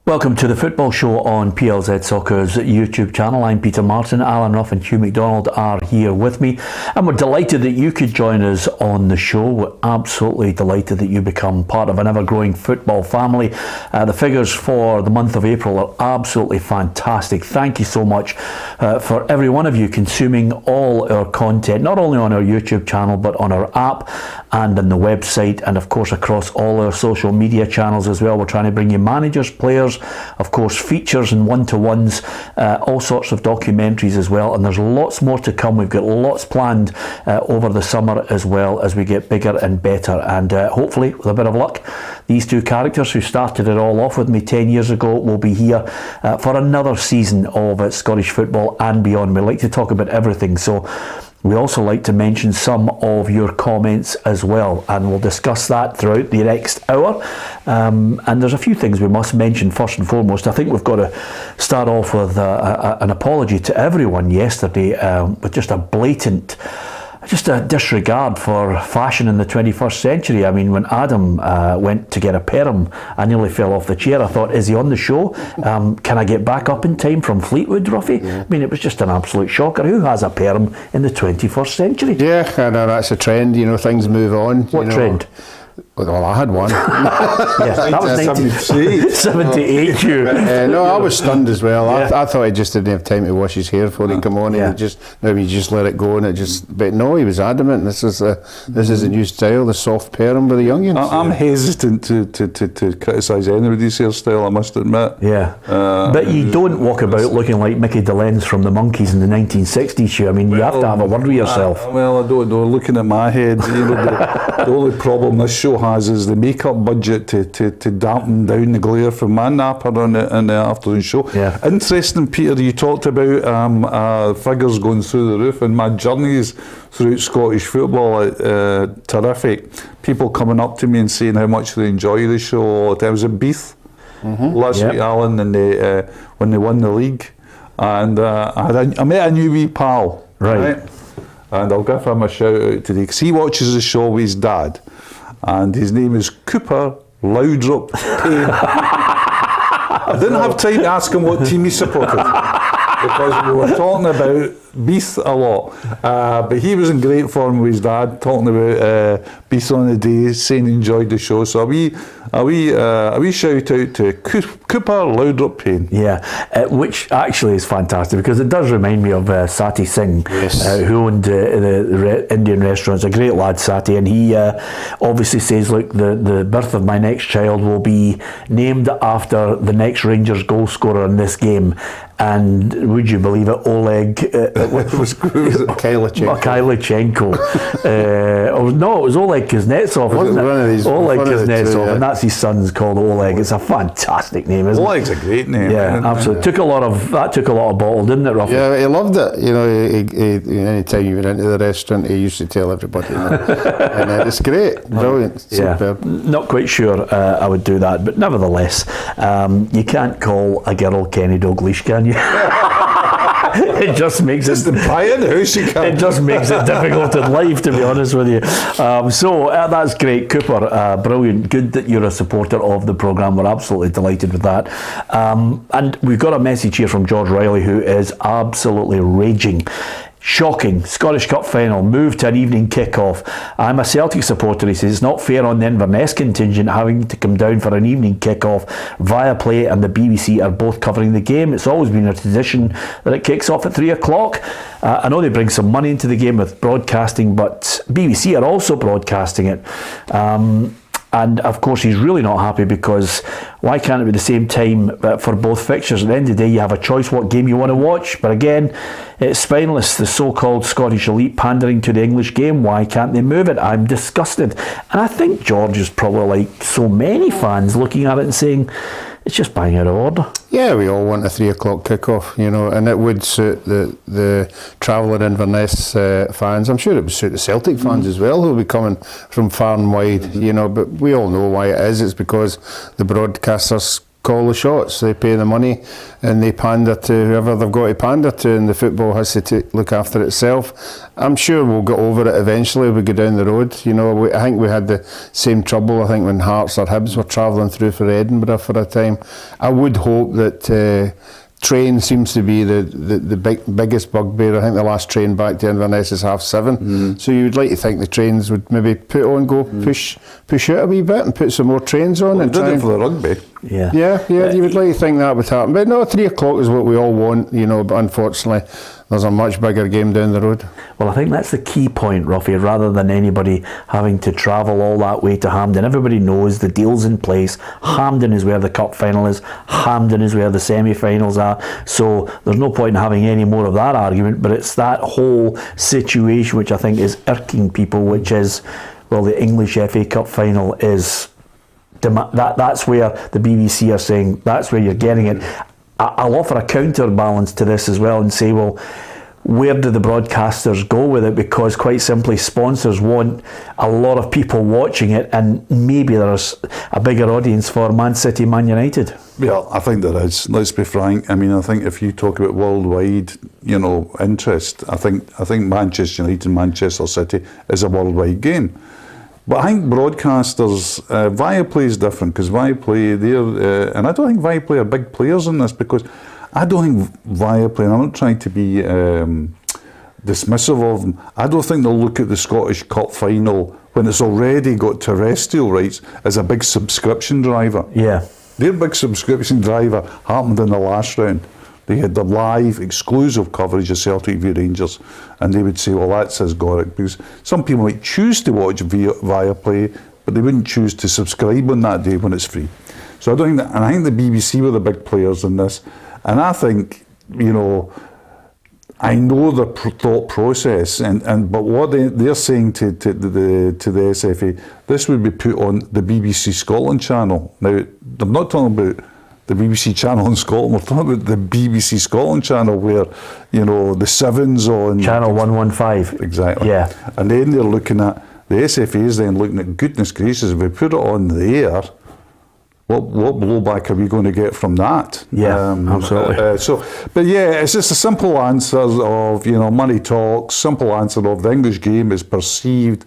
Welcome to the Football Show on PLZ Soccer's YouTube channel. I'm Peter Martin. Alan Ruff and Hugh McDonald are here with me, and we're delighted that you could join us on the show. We're absolutely delighted that you become part of an ever-growing football family. The figures for the month of April are absolutely fantastic. Thank you so much for every one of you consuming all our content, not only on our YouTube channel but on our app and on the website, and of course across all our social media channels as well. We're trying to bring you managers, players, of course features and one-to-ones, all sorts of documentaries as well, and there's lots more to come. We've got lots planned over the summer as well as we get bigger and better, and hopefully with a bit of luck these two characters who started it all off with me 10 years ago will be here for another season of Scottish football and beyond. We like to talk about everything, so we also like to mention some of your comments as well, and we'll discuss that throughout the next hour. And there's a few things we must mention. First and foremost, I think we've got to start off with an apology to everyone yesterday with just a blatant, just a disregard for fashion in the 21st century. I mean, when Adam went to get a perm, I nearly fell off the chair. I thought, is he on the show? Can I get back up in time from Fleetwood, Ruffy? Yeah. I mean, it was just an absolute shocker. Who has a perm in the 21st century? What trend? Well, I had one. Yes, that was 1978. No, I was stunned as well. Yeah. I thought he just didn't have time to wash his hair before he come on. Yeah. He just let it go, and it just. But no, he was adamant. This is a new style, the soft perm with the youngins. I'm hesitant to criticise anybody's hairstyle, I must admit. Yeah, but you don't walk about looking like Mickey Dolenz from the Monkees in the 1960s. You, I mean, you have to have a word with yourself. I don't know. Looking at my head, you know, the only problem this show has is the makeup budget to dampen down the glare from my napper on the afternoon show. Yeah. Interesting, Peter, you talked about figures going through the roof, and my journeys throughout Scottish football, terrific. People coming up to me and saying how much they enjoy the show. I was at Beath last week, Alan, and when they won the league, and I met a new wee pal, right? And I'll give him a shout out today because he watches the show with his dad, and his name is Cooper Loudrup Payne. I didn't have time to ask him what team he supported because we were talking about Beath a lot, but he was in great form with his dad, talking about Beath on the day, saying he enjoyed the show. So a wee shout out to Cooper Loudrup Payne. Yeah, which actually is fantastic because it does remind me of Sati Singh, who owned the Indian restaurants. A great lad, Sati, and he obviously says, look, the birth of my next child will be named after the next Rangers goal scorer in this game. And would you believe it, Oleg Kylichenko. No, it was Oleg Kuznetsov, wasn't it? Oleg Kuznetsov, and that's his son's called Oleg. It's a fantastic name, isn't it? Oleg's a great name. Yeah, absolutely. Took a lot of bottle, didn't it, Ruffy? Yeah, he loved it. You know, any time you went into the restaurant, he used to tell everybody. And it's great, brilliant, superb. Not quite sure I would do that, but nevertheless, you can't call a girl Kenny Dalglish, can you? It just makes it. It just makes it difficult in life, to be honest with you. So that's great, Cooper. Brilliant. Good that you're a supporter of the programme. We're absolutely delighted with that. And we've got a message here from George Riley, who is absolutely raging. Shocking. Scottish Cup final, moved to an evening kick-off. I'm a Celtic supporter, he says. It's not fair on the Inverness contingent having to come down for an evening kick-off. Viaplay and the BBC are both covering the game. It's always been a tradition that it kicks off at 3 o'clock. I know they bring some money into the game with broadcasting, but BBC are also broadcasting it. And of course he's really not happy because why can't it be the same time for both fixtures? At the end of the day, you have a choice what game you want to watch, but again, it's spineless, the so-called Scottish elite pandering to the English game. Why can't they move it? I'm disgusted. And I think George is probably like so many fans looking at it and saying, it's just bang out of order. Yeah, we all want a 3 o'clock kick-off, you know, and it would suit the travelling Inverness fans. I'm sure it would suit the Celtic fans as well, who'll be coming from far and wide, you know, but we all know why it is. It's because the broadcasters call the shots. They pay the money and they pander to whoever they've got to pander to, and the football has to look after itself. I'm sure we'll get over it eventually. We go down the road. You know, I think we had the same trouble. I think when Hearts or Hibs were travelling through for Edinburgh for a time. I would hope that train seems to be the biggest bugbear. I think the last train back to Inverness is 7:30. So you would like to think the trains would maybe push out a wee bit and put some more trains on. Well, and they did it for the rugby. Yeah, you would like to think that would happen. But no, 3 o'clock is what we all want, you know, but unfortunately there's a much bigger game down the road. Well, I think that's the key point, Ruffy, rather than anybody having to travel all that way to Hampden. Everybody knows the deal's in place. Hampden is where the cup final is. Hampden is where the semi-finals are. So there's no point in having any more of that argument, but it's that whole situation which I think is irking people, which is, well, the English FA Cup final is... That's where the BBC are saying that's where you're getting it. I'll offer a counterbalance to this as well and say, well, where do the broadcasters go with it? Because quite simply, sponsors want a lot of people watching it, and maybe there's a bigger audience for Man City, Man United. Yeah, I think there is. Let's be frank. I mean, I think if you talk about worldwide, you know, interest, I think Manchester United, Manchester City is a worldwide game. But I think broadcasters, Viaplay is different, because Viaplay, and I don't think Viaplay are big players in this, because I don't think Viaplay, and I'm not trying to be dismissive of them, I don't think they'll look at the Scottish Cup final when it's already got terrestrial rights as a big subscription driver. Yeah. Their big subscription driver happened in the last round. They had the live, exclusive coverage of Celtic v Rangers, and they would say, well, that's historic, because some people might choose to watch Viaplay, but they wouldn't choose to subscribe on that day when it's free. So I don't think that, and I think the BBC were the big players in this, and I think, you know, I know the thought process, but what they're saying to the SFA, this would be put on the BBC Scotland channel. Now, I'm not talking about the BBC channel in Scotland, we're talking about the BBC Scotland channel where, you know, the Sevens on... Channel 115. Exactly. Yeah. And then they're looking at, the SFA is then looking at, goodness gracious, if we put it on there, what blowback are we going to get from that? Yeah, absolutely. But yeah, it's just a simple answer of, you know, money talks, simple answer of the English game is perceived,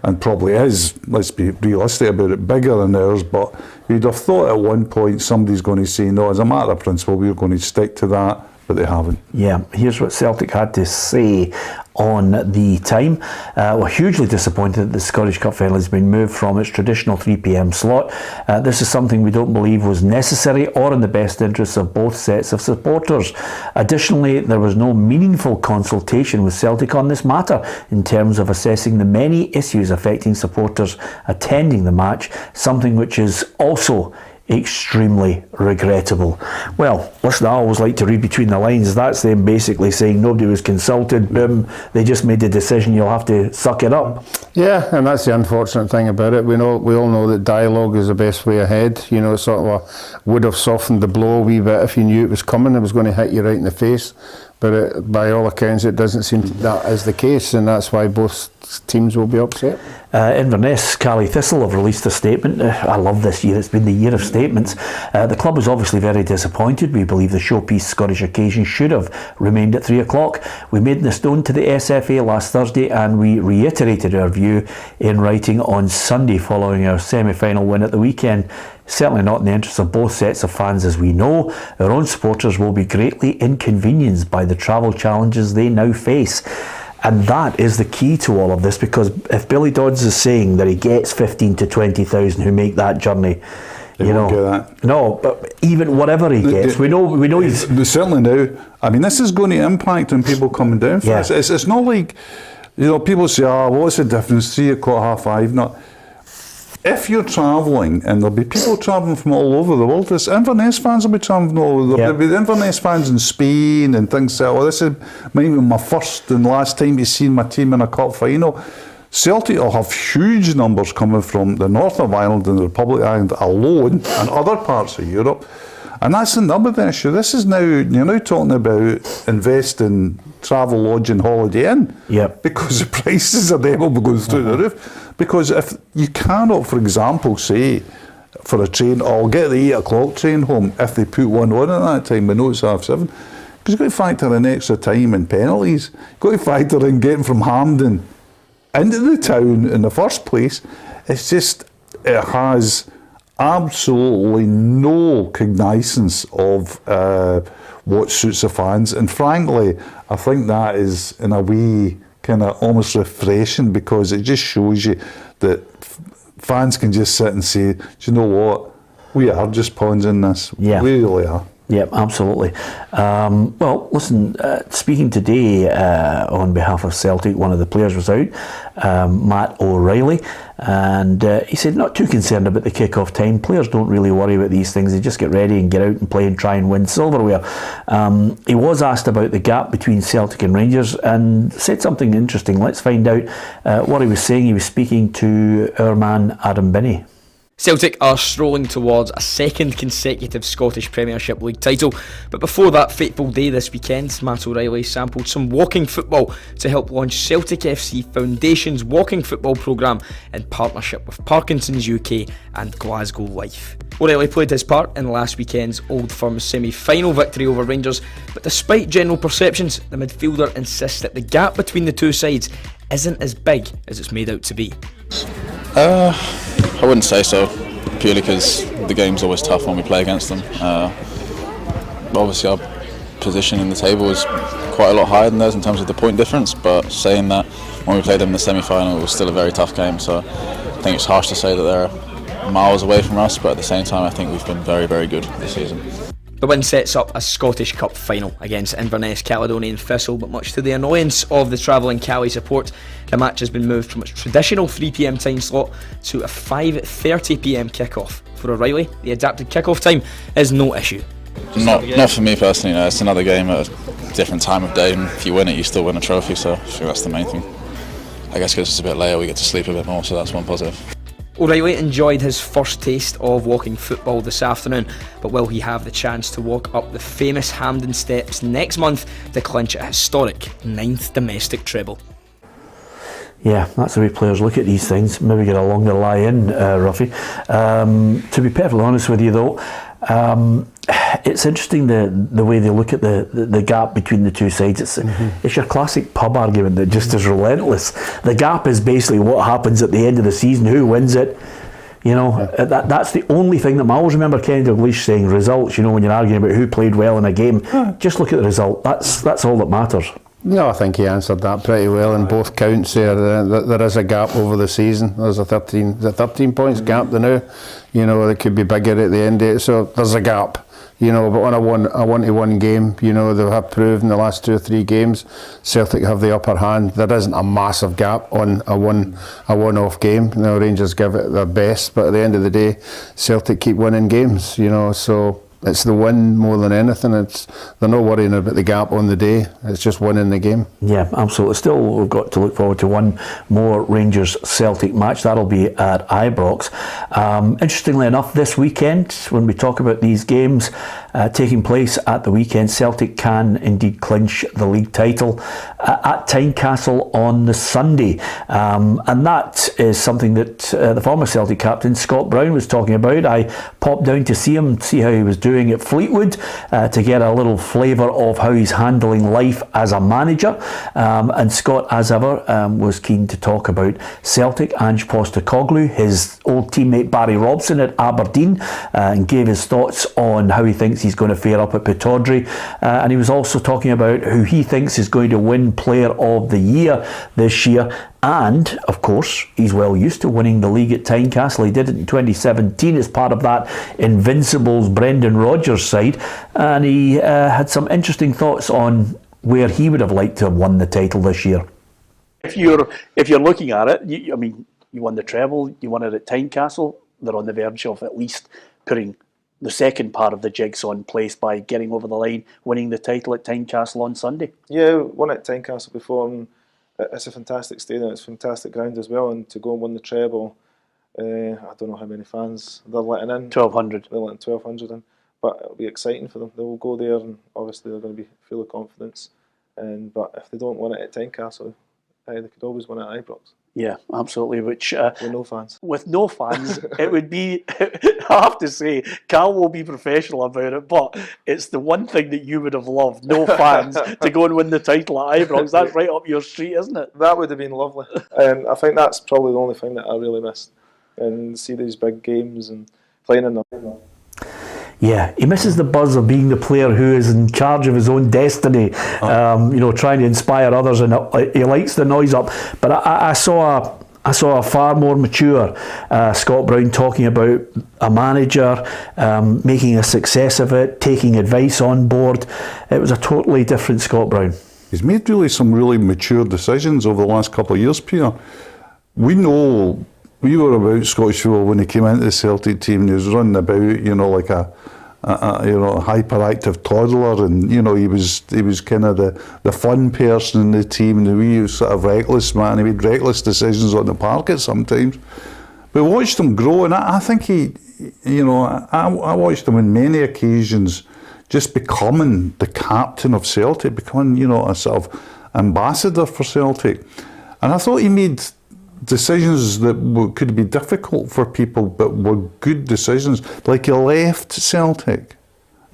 and probably is, let's be realistic about it, bigger than ours, but you'd have thought at one point somebody's going to say, no, as a matter of principle, we're going to stick to that, but they haven't. Yeah, here's what Celtic had to say on the time. We're hugely disappointed that the Scottish Cup final has been moved from its traditional 3 p.m. slot. This is something we don't believe was necessary or in the best interests of both sets of supporters. Additionally, there was no meaningful consultation with Celtic on this matter in terms of assessing the many issues affecting supporters attending the match, something which is also extremely regrettable. Well, listen, I always like to read between the lines. That's them basically saying nobody was consulted, boom, they just made the decision, you'll have to suck it up. Yeah, and that's the unfortunate thing about it. We all know that dialogue is the best way ahead. You know, sort of would have softened the blow a wee bit if you knew it was coming, it was going to hit you right in the face. But by all accounts, it doesn't seem that is the case, and that's why both teams will be upset. Inverness, Caley Thistle have released a statement. I love this year, it's been the year of statements. The club was obviously very disappointed. We believe the showpiece Scottish occasion should have remained at 3 o'clock. We made this known to the SFA last Thursday, and we reiterated our view in writing on Sunday following our semi-final win at the weekend. Certainly not in the interest of both sets of fans, as we know. Our own supporters will be greatly inconvenienced by the travel challenges they now face. And that is the key to all of this, because if Billy Dodds is saying that he gets 15 to 20,000 who make that journey, they you won't know, get that. No, but even whatever he gets, we know he's... Certainly now, I mean, this is going to impact on people coming down for this. It's not like, you know, people say, what's the difference, 3 o'clock, 5:30, not... If you're travelling, and there'll be people travelling from all over the world, Inverness fans will be travelling from all over. There'll be Inverness fans in Spain and things like that. This is maybe my first and last time to see my team in a cup final. Celtic will have huge numbers coming from the north of Ireland and the Republic of Ireland alone, and other parts of Europe. And that's another issue. This is now, you're now talking about investing travel, lodge and holiday in. Yep. Because the prices of them will be going through the roof. Because if you cannot, for example, say, for a train, or get the 8 o'clock train home if they put one on at that time. We know it's 7:30. Because you've got to factor in extra time and penalties. You've got to factor in getting from Hampden into the town in the first place. It's just, it has absolutely no cognizance of what suits the fans. And frankly, I think that is, in a way, kind of almost refreshing, because it just shows you that fans can just sit and say, do you know what? We are just pawns in this. Yeah. We really are. Yeah, absolutely. Well, listen, speaking today on behalf of Celtic, one of the players was out, Matt O'Reilly, and he said not too concerned about the kick-off time. Players don't really worry about these things. They just get ready and get out and play and try and win silverware. He was asked about the gap between Celtic and Rangers and said something interesting. Let's find out what he was saying. He was speaking to our man Adam Binney. Celtic are strolling towards a second consecutive Scottish Premiership League title, but before that fateful day this weekend, Matt O'Reilly sampled some walking football to help launch Celtic FC Foundation's walking football programme in partnership with Parkinson's UK and Glasgow Life. O'Reilly played his part in last weekend's Old Firm's semi-final victory over Rangers, but despite general perceptions, the midfielder insists that the gap between the two sides isn't as big as it's made out to be. I wouldn't say so, purely because the game's always tough when we play against them. Obviously our position in the table is quite a lot higher than theirs in terms of the point difference, but saying that, when we played them in the semi-final, it was still a very tough game, so I think it's harsh to say that they're miles away from us, but at the same time I think we've been very, very good this season. The win sets up a Scottish Cup final against Inverness Caledonian Thistle, but much to the annoyance of the travelling Cali support, the match has been moved from its traditional 3pm time slot to a 5:30pm kick-off. For O'Reilly, the adapted kick-off time is no issue. Not for me personally, no. It's another game at a different time of day, and if you win it, you still win a trophy, so I think that's the main thing. I guess because it's a bit later, we get to sleep a bit more, so that's one positive. O'Reilly enjoyed his first taste of walking football this afternoon, but will he have the chance to walk up the famous Hampden steps next month to clinch a historic 9th domestic treble? Yeah, that's the way players look at these things. Maybe get a longer lie-in, Ruffy. To be perfectly honest with you though, it's interesting the way they look at the gap between the two sides. It's your classic pub argument that just is relentless. The gap is basically what happens at the end of the season, who wins it. You know, that's the only thing that I always remember Kenny Dalglish saying, results, you know, when you're arguing about who played well in a game, just look at the result. That's all that matters. No, I think he answered that pretty well in both counts there. There is a gap over the season. There's a 13 points gap now. You know, it could be bigger at the end of it. So there's a gap. You know, but on a one-to-one game, you know, they have proved in the last 2 or 3 games, Celtic have the upper hand. There isn't a massive gap on a one-off game. You know, Rangers give it their best, but at the end of the day, Celtic keep winning games. You know, so it's the win more than anything. They're not worrying about the gap on the day. It's just winning the game. Yeah, absolutely. Still, we've got to look forward to one more Rangers-Celtic match. That'll be at Ibrox. Interestingly enough, this weekend, when we talk about these games taking place at the weekend, Celtic can indeed clinch the league title at Tynecastle on the Sunday. And that is something that the former Celtic captain, Scott Brown, was talking about. I popped down to see him, see how he was doing at Fleetwood, to get a little flavour of how he's handling life as a manager. And Scott, as ever, was keen to talk about Celtic, Ange Postecoglou, his old teammate Barry Robson at Aberdeen, and gave his thoughts on how he thinks he's going to fare up at Pittodrie. And he was also talking about who he thinks is going to win Player of the Year this year. And, of course, he's well used to winning the league at Tynecastle. He did it in 2017 as part of that Invincibles Brendan Rodgers side. And he had some interesting thoughts on where he would have liked to have won the title this year. If you're looking at it, you won the treble, you won it at Tynecastle. They're on the verge of at least putting the second part of the jigsaw in place by getting over the line, winning the title at Tynecastle on Sunday. Yeah, won at Tynecastle before, and it's a fantastic stadium, it's a fantastic ground as well, and to go and win the treble, I don't know how many fans they're letting in. 1,200. They're letting 1,200 in, but it'll be exciting for them. They will go there and obviously they're going to be full of confidence, but if they don't win it at Tynecastle, they could always win it at Ibrox. Yeah, absolutely. Which with no fans. with no fans, it would be. I have to say, Cal will be professional about it, but it's the one thing that you would have loved: no fans to go and win the title at Ibrox. That's right up your street, isn't it? That would have been lovely. I think that's probably the only thing that I really missed. And see these big games and playing in them. Yeah, he misses the buzz of being the player who is in charge of his own destiny, trying to inspire others, and he likes the noise up. But I saw a far more mature Scott Brown talking about a manager making a success of it, taking advice on board. It was a totally different Scott Brown. He's made some really mature decisions over the last couple of years, Peter. We were about Scottish football when he came into the Celtic team, and he was running about, like a hyperactive toddler, and he was kind of the fun person in the team, the wee sort of reckless man. He made reckless decisions on the parket sometimes. But we watched him grow, and I think I watched him on many occasions just becoming the captain of Celtic, becoming a sort of ambassador for Celtic, and I thought he made decisions that could be difficult for people, but were good decisions. Like he left Celtic.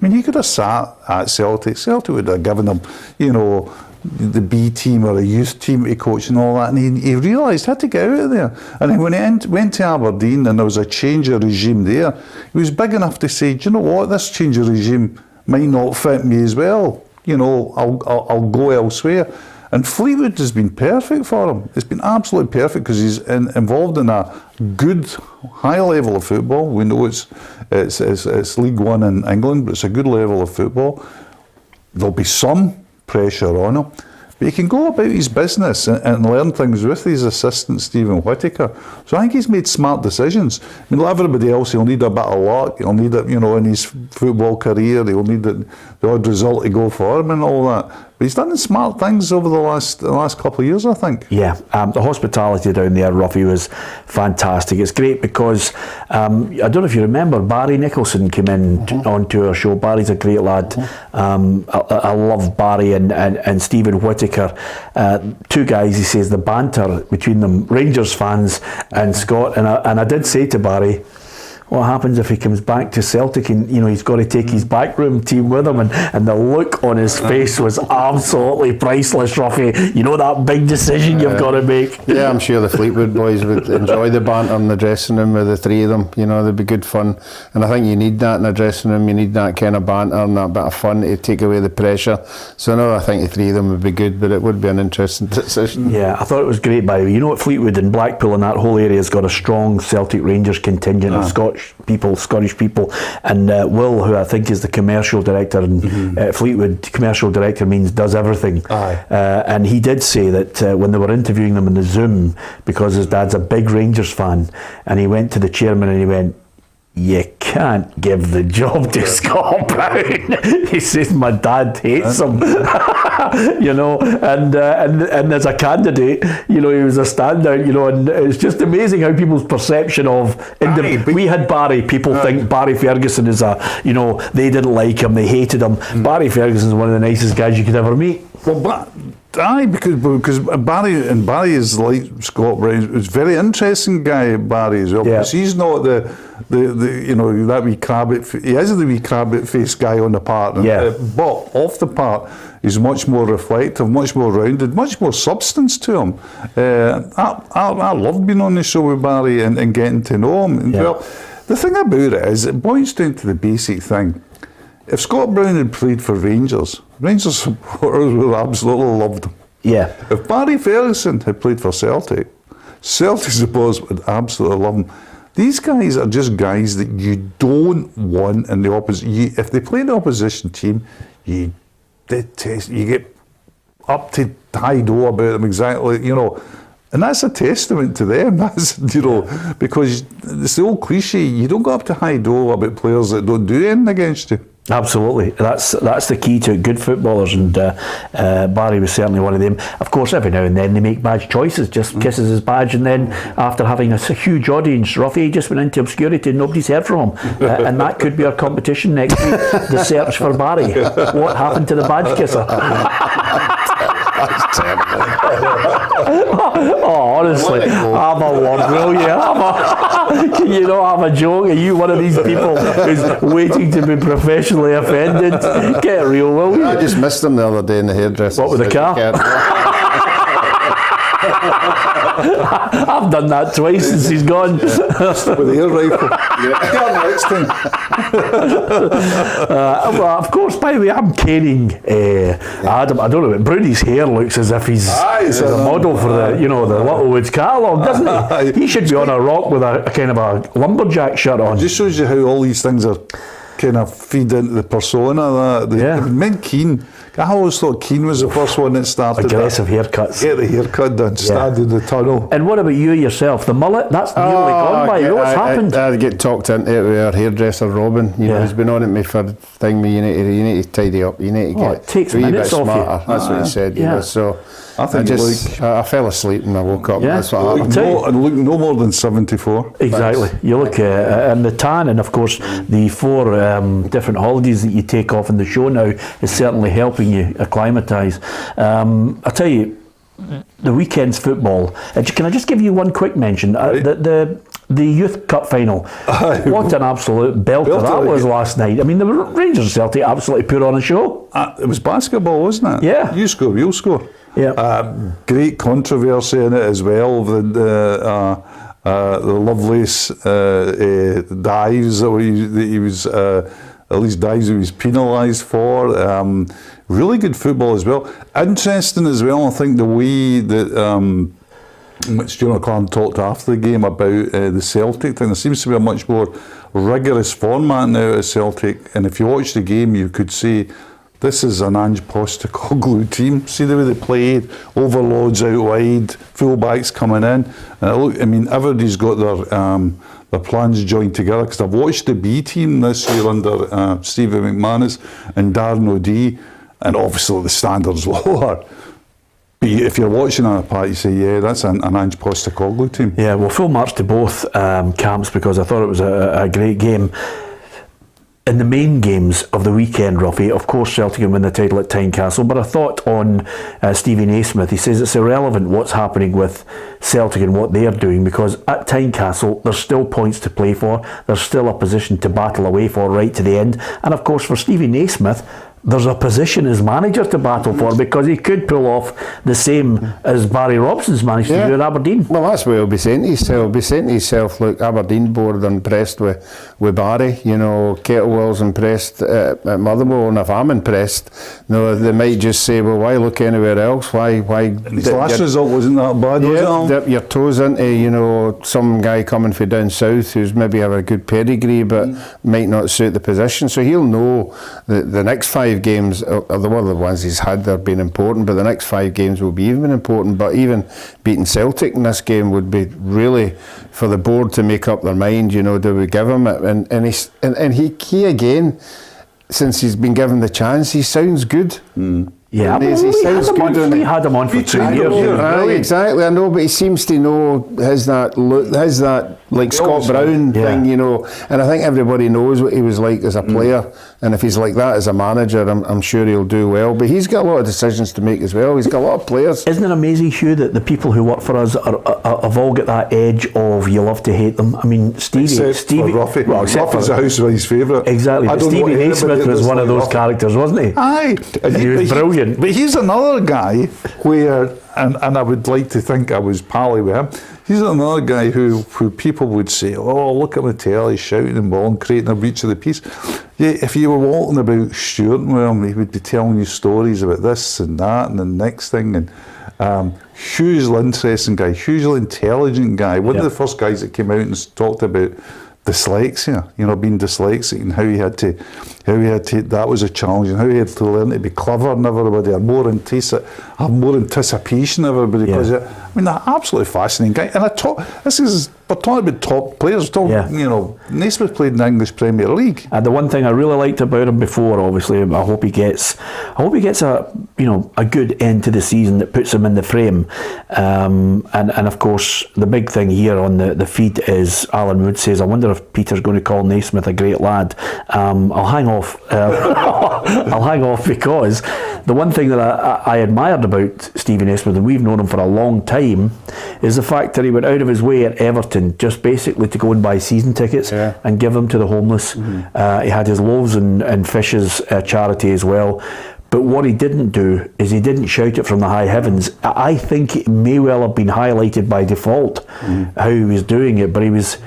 I mean, he could have sat at Celtic. Celtic would have given him, the B team or a youth team to coach and all that. And he realised he had to get out of there. And then when he went to Aberdeen and there was a change of regime there, he was big enough to say, do you know what, this change of regime might not fit me as well. I'll go elsewhere. And Fleetwood has been perfect for him. It's been absolutely perfect because he's involved in a good, high level of football. We know it's League One in England, but it's a good level of football. There'll be some pressure on him, but he can go about his business and learn things with his assistant, Stephen Whittaker. So I think he's made smart decisions. I mean, like everybody else, he'll need a bit of luck. He'll need it, in his football career. He'll need the odd result to go for him and all that. But he's done smart things over the last couple of years, I think. Yeah, the hospitality down there, Ruffy, was fantastic. It's great because, I don't know if you remember, Barry Nicholson came in onto our show. Barry's a great lad. I love Barry and Stephen Whittaker. Two guys, he says, the banter between them, Rangers fans and Scott. And I did say to Barry, what happens if he comes back to Celtic and he's got to take his backroom team with him, and the look on his face was absolutely priceless, Ruffy. That big decision you've got to make. Yeah, I'm sure the Fleetwood boys would enjoy the banter in the dressing room with the three of them. They'd be good fun, and I think you need that in a dressing room. You need that kind of banter and that bit of fun to take away the pressure. So no, I think the three of them would be good, but it would be an interesting decision. Yeah, I thought it was great, by the way. What, Fleetwood and Blackpool and that whole area has got a strong Celtic Rangers contingent of Scottish people, and Will, who I think is the commercial director, and Fleetwood commercial director means does everything. And he did say that when they were interviewing them in the Zoom, because his dad's a big Rangers fan, and he went to the chairman and he went, you can't give the job to Scott Brown. He says, my dad hates him. And as a candidate, he was a standout, and it's just amazing how people's perception of we had Barry, people think Barry Ferguson is they didn't like him, they hated him. Barry Ferguson is one of the nicest guys you could ever meet. Well, because Barry is like Scott Brown. It's a very interesting guy, Barry, as well. Yeah. Because he's not the that wee crabbit. He is the wee crabbit faced guy on the part, but off the part, he's much more reflective, much more rounded, much more substance to him. I love being on the show with Barry and getting to know him. Yeah. Well, the thing about it is, it boils down to the basic thing. If Scott Brown had played for Rangers supporters would have absolutely loved him. Yeah. If Barry Ferguson had played for Celtic supporters would absolutely love him. These guys are just guys that you don't want in the opposition. If they play in the opposition team, you detest. You get up to high-do about them exactly, and that's a testament to them. That's because it's the old cliche. You don't go up to high-do about players that don't do anything against you. Absolutely, that's the key to good footballers, and Barry was certainly one of them. Of course, every now and then they make bad choices, just kisses his badge, and then after having a huge audience, Ruffy just went into obscurity and nobody's heard from him. And that could be our competition next week, the search for Barry. What happened to the badge kisser? That's terrible. Oh, honestly. honestly, have a word, will you? Can you not have a joke? Are you one of these people who's waiting to be professionally offended? Get real, will you? I just missed him the other day in the hairdresser. What, with the car? I've done that twice since he's gone. With the air rifle. Next time. Well, of course, by the way, I'm caning Adam. I don't know, but Broony's hair looks as if he's a model for the Littlewoods catalogue, doesn't he? He should be on a rock with a kind of a lumberjack shirt on. It just shows you how all these things are kind of feed into the persona. Men Keane, I always thought Keane was the first one that started aggressive haircuts. Get the haircut done, stand in the tunnel. And what about you yourself? The mullet, that's nearly gone by. What's happened? I get talked into it with our hairdresser Robin. You know, he's been on at me for thing. You need to tidy up. You need to get it takes a wee minutes bit off smarter. you. That's what he said. You know, so I think I fell asleep and I woke up. Yeah. That's what happened. And look no more than 74. Exactly. Thanks. You look and the tan, and of course the 4 different holidays that you take off in the show now is certainly helping you acclimatise. I tell you, the weekend's football. Can I just give you one quick mention? The Youth Cup final. What an absolute belter that was last night. I mean, the Rangers and Celtic absolutely put on a show. It was basketball, wasn't it? Yeah. You score, we'll score. Yeah. Great controversy in it as well. The Lovelace dives that he was, at least dives he was penalised for. Really good football as well. Interesting as well, I think, the way that Stuart Clark talked after the game about the Celtic thing. There seems to be a much more rigorous format now at Celtic, and if you watch the game you could see this is an Ange Postecoglou team. See the way they played, overloads out wide, full-backs coming in. And everybody's got their plans joined together, because I've watched the B team this year under Stephen McManus and Darren O'Dea, and obviously the standard's lower. But if you're watching that part, you say, yeah, that's an Ange Postecoglou team. Yeah, well, full marks to both camps, because I thought it was a great game. In the main games of the weekend, Ruffy, of course Celtic can win the title at Tynecastle, but I thought on Stevie Naismith, he says it's irrelevant what's happening with Celtic and what they're doing, because at Tynecastle there's still points to play for, there's still a position to battle away for right to the end, and of course for Stevie Naismith there's a position as manager to battle for, because he could pull off the same as Barry Robson's managed to do at Aberdeen. Well, that's what he'll be saying to himself. He'll be saying to himself, look, Aberdeen board impressed with Barry, you know, Kettlewell's impressed at Motherwell, and if I'm impressed, they might just say, well, why look anywhere else? Why? His last result wasn't that bad, was it? Dip your toes into, some guy coming from down south who's maybe have a good pedigree but might not suit the position. So he'll know that the next 5 games are the ones he's had. They've been important, but the next 5 games will be even important. But even beating Celtic in this game would be really for the board to make up their mind. Do we give him it? And he again, since he's been given the chance, he sounds good. Yeah, he sounds good. We had him on for 2 years. Right, exactly, I know, but he seems to know has that look, has that like Scott Brown thing, and I think everybody knows what he was like as a player, and if he's like that as a manager, I'm sure he'll do well. But he's got a lot of decisions to make as well. He's got a lot of players. Isn't it amazing, Hugh, that the people who work for us have all got that edge of you love to hate them? I mean, Stevie, Ruffy. Well, Ruffy's a housewife's favourite. Exactly. But Stevie Naismith was one of those characters, wasn't he? Aye, and he was brilliant. But he's another guy where, and I would like to think I was pally with him. He's another guy who people would say, oh, look at the telly, shouting and ball and creating a breach of the peace. Yeah, if you were walking about Stuart with him, he would be telling you stories about this and that and the next thing. And hugely interesting guy, hugely intelligent guy. One of the first guys that came out and talked about dyslexia, being dyslexic, and how he had to, that was a challenge, and how he had to learn to be clever and everybody, have more anticipation of everybody, because they're absolutely fascinating guy. And we're talking about top players, Naismith played in the English Premier League. And the one thing I really liked about him before, obviously, I hope he gets a good end to the season that puts him in the frame. And of course, the big thing here on the feed is Alan Wood says, I wonder if Peter's going to call Naismith a great lad. I'll hang off. I'll hang off because the one thing that I admired about Stephen Naismith, and we've known him for a long time, is the fact that he went out of his way at Everton just basically to go and buy season tickets and give them to the homeless. He had his loaves and fishes charity as well. But what he didn't do is he didn't shout it from the high heavens. I think it may well have been highlighted by default how he was doing it, but he was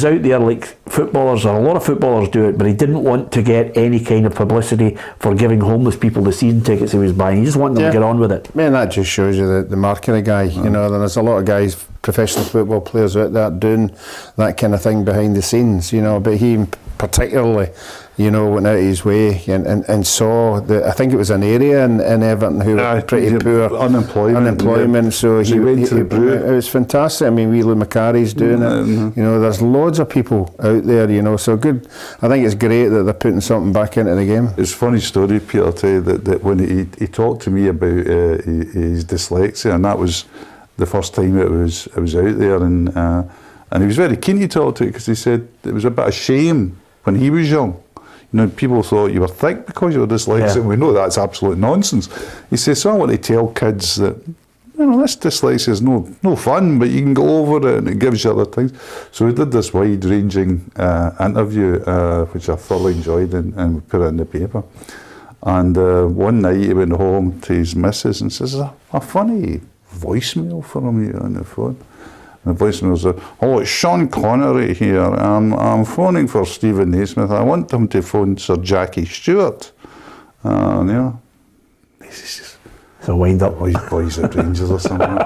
out there like footballers, or a lot of footballers do it, but he didn't want to get any kind of publicity for giving homeless people the season tickets he was buying. He just wanted them to get on with it. Man, that just shows you the mark of the guy. You know, there's a lot of guys, professional football players out there doing that kind of thing behind the scenes, you know, but he particularly, you know, went out of his way and saw I think it was an area in Everton who were pretty poor. Unemployment. So he went to the brew. It was fantastic. I mean, Lou Macari's doing it. You know, there's loads of people out there, you know, so good. I think it's great that they're putting something back into the game. It's a funny story, Peter, to you, that when he talked to me about his dyslexia, and that was the first time it was out there, and he was very keen to talk to it because he said it was a bit of shame when he was young. You know, people thought you were thick because you were dyslexic. We know that's absolute nonsense. He says, so I want to tell kids that, you know, this dyslexia is no fun, but you can go over it and it gives you other things. So we did this wide-ranging interview, which I thoroughly enjoyed, and we put it in the paper. And one night he went home to his missus and says, a funny voicemail from you on the phone. And the voicemail said, "Oh, it's Sean Connery here. I'm phoning for Stephen Naismith. I want him to phone Sir Jackie Stewart." And, you know, so wind up. Boys at Rangers or something.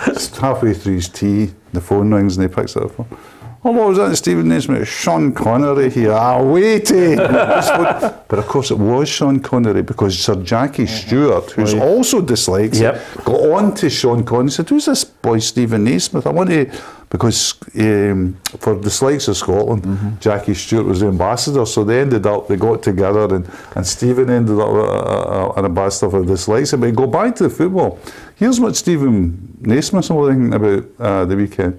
Just halfway through his tea, the phone rings and he picks it up. "Hello, is that Stephen Naismith? Sean Connery here." Waiting. But of course it was Sean Connery, because Sir Jackie Stewart, who's also dyslexic, got on to Sean Connery and said, "Who's this boy Stephen Naismith? I want to," because for Dyslexia Scotland, Jackie Stewart was the ambassador, so they got together and Stephen ended up an ambassador for dyslexia. But go back to the football. Here's what Stephen Naismith was thinking about the weekend.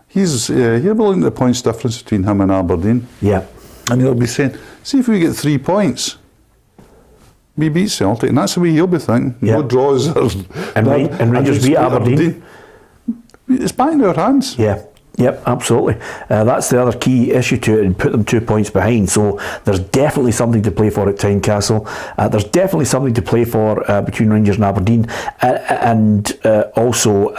He'll be looking at the points difference between him and Aberdeen. Yeah. And he'll be saying, see if we get 3 points, we beat Celtic. And that's the way he'll be thinking. No draws. And Rangers beat Aberdeen. It's back in our hands. Yeah. Yep, absolutely. That's the other key issue to it, and put them 2 points behind. So there's definitely something to play for at Tynecastle. There's definitely something to play for between Rangers and Aberdeen. And also...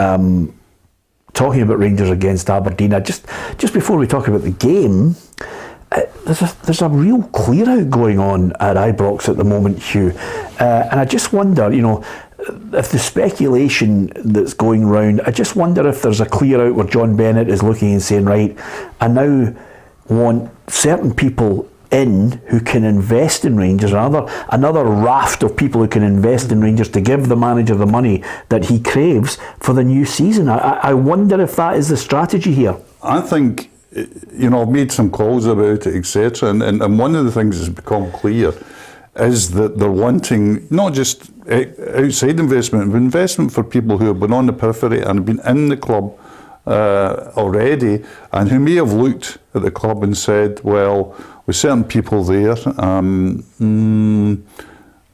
talking about Rangers against Aberdeen, just before we talk about the game, there's a real clear out going on at Ibrox at the moment, Hugh, and I just wonder, you know, if the speculation that's going round, I just wonder if there's a clear out where John Bennett is looking and saying, right, I now want certain people in who can invest in Rangers, another raft of people who can invest in Rangers to give the manager the money that he craves for the new season. I wonder if that is the strategy here. I think, you know, I've made some calls about it, etc. And one of the things that's become clear is that they're wanting not just outside investment, but investment for people who have been on the periphery and have been in the club already, and who may have looked at the club and said, well, with certain people there,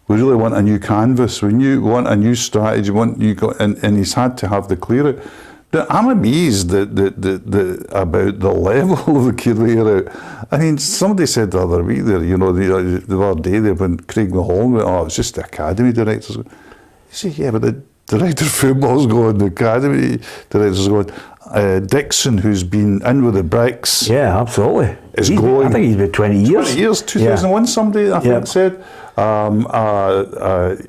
we really want a new canvas, we want a new strategy, and he's had to have the clear out. I'm amazed about the level of the clear out. I mean, somebody said the other week there, you know, the other day, when Craig Mahon went, oh, it's just the academy directors. You say, yeah, but the director of football's going, the academy director's going. Dixon, who's been in with the Bricks. Yeah, absolutely. Is going. I think he's been 20 years. 20 years, 2001, somebody I think said.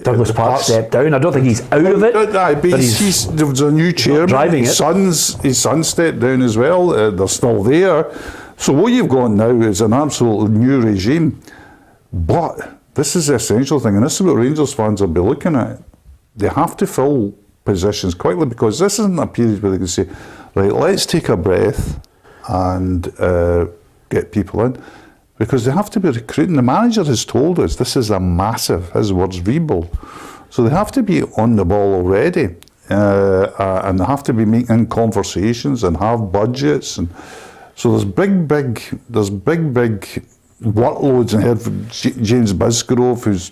Douglas Park stepped down. I don't think he's out of it. But there was a new chairman. Driving his son stepped down as well. They're still there. So what you've got now is an absolutely new regime. But this is the essential thing, and this is what Rangers fans will be looking at. They have to fill positions quickly, because this isn't a period where they can say, right, let's take a breath and get people in, because they have to be recruiting. The manager has told us this is a massive, his words, rebuild. So they have to be on the ball already, and they have to be making conversations and have budgets. And so there's big workloads, and heard from James Bisgrove, who's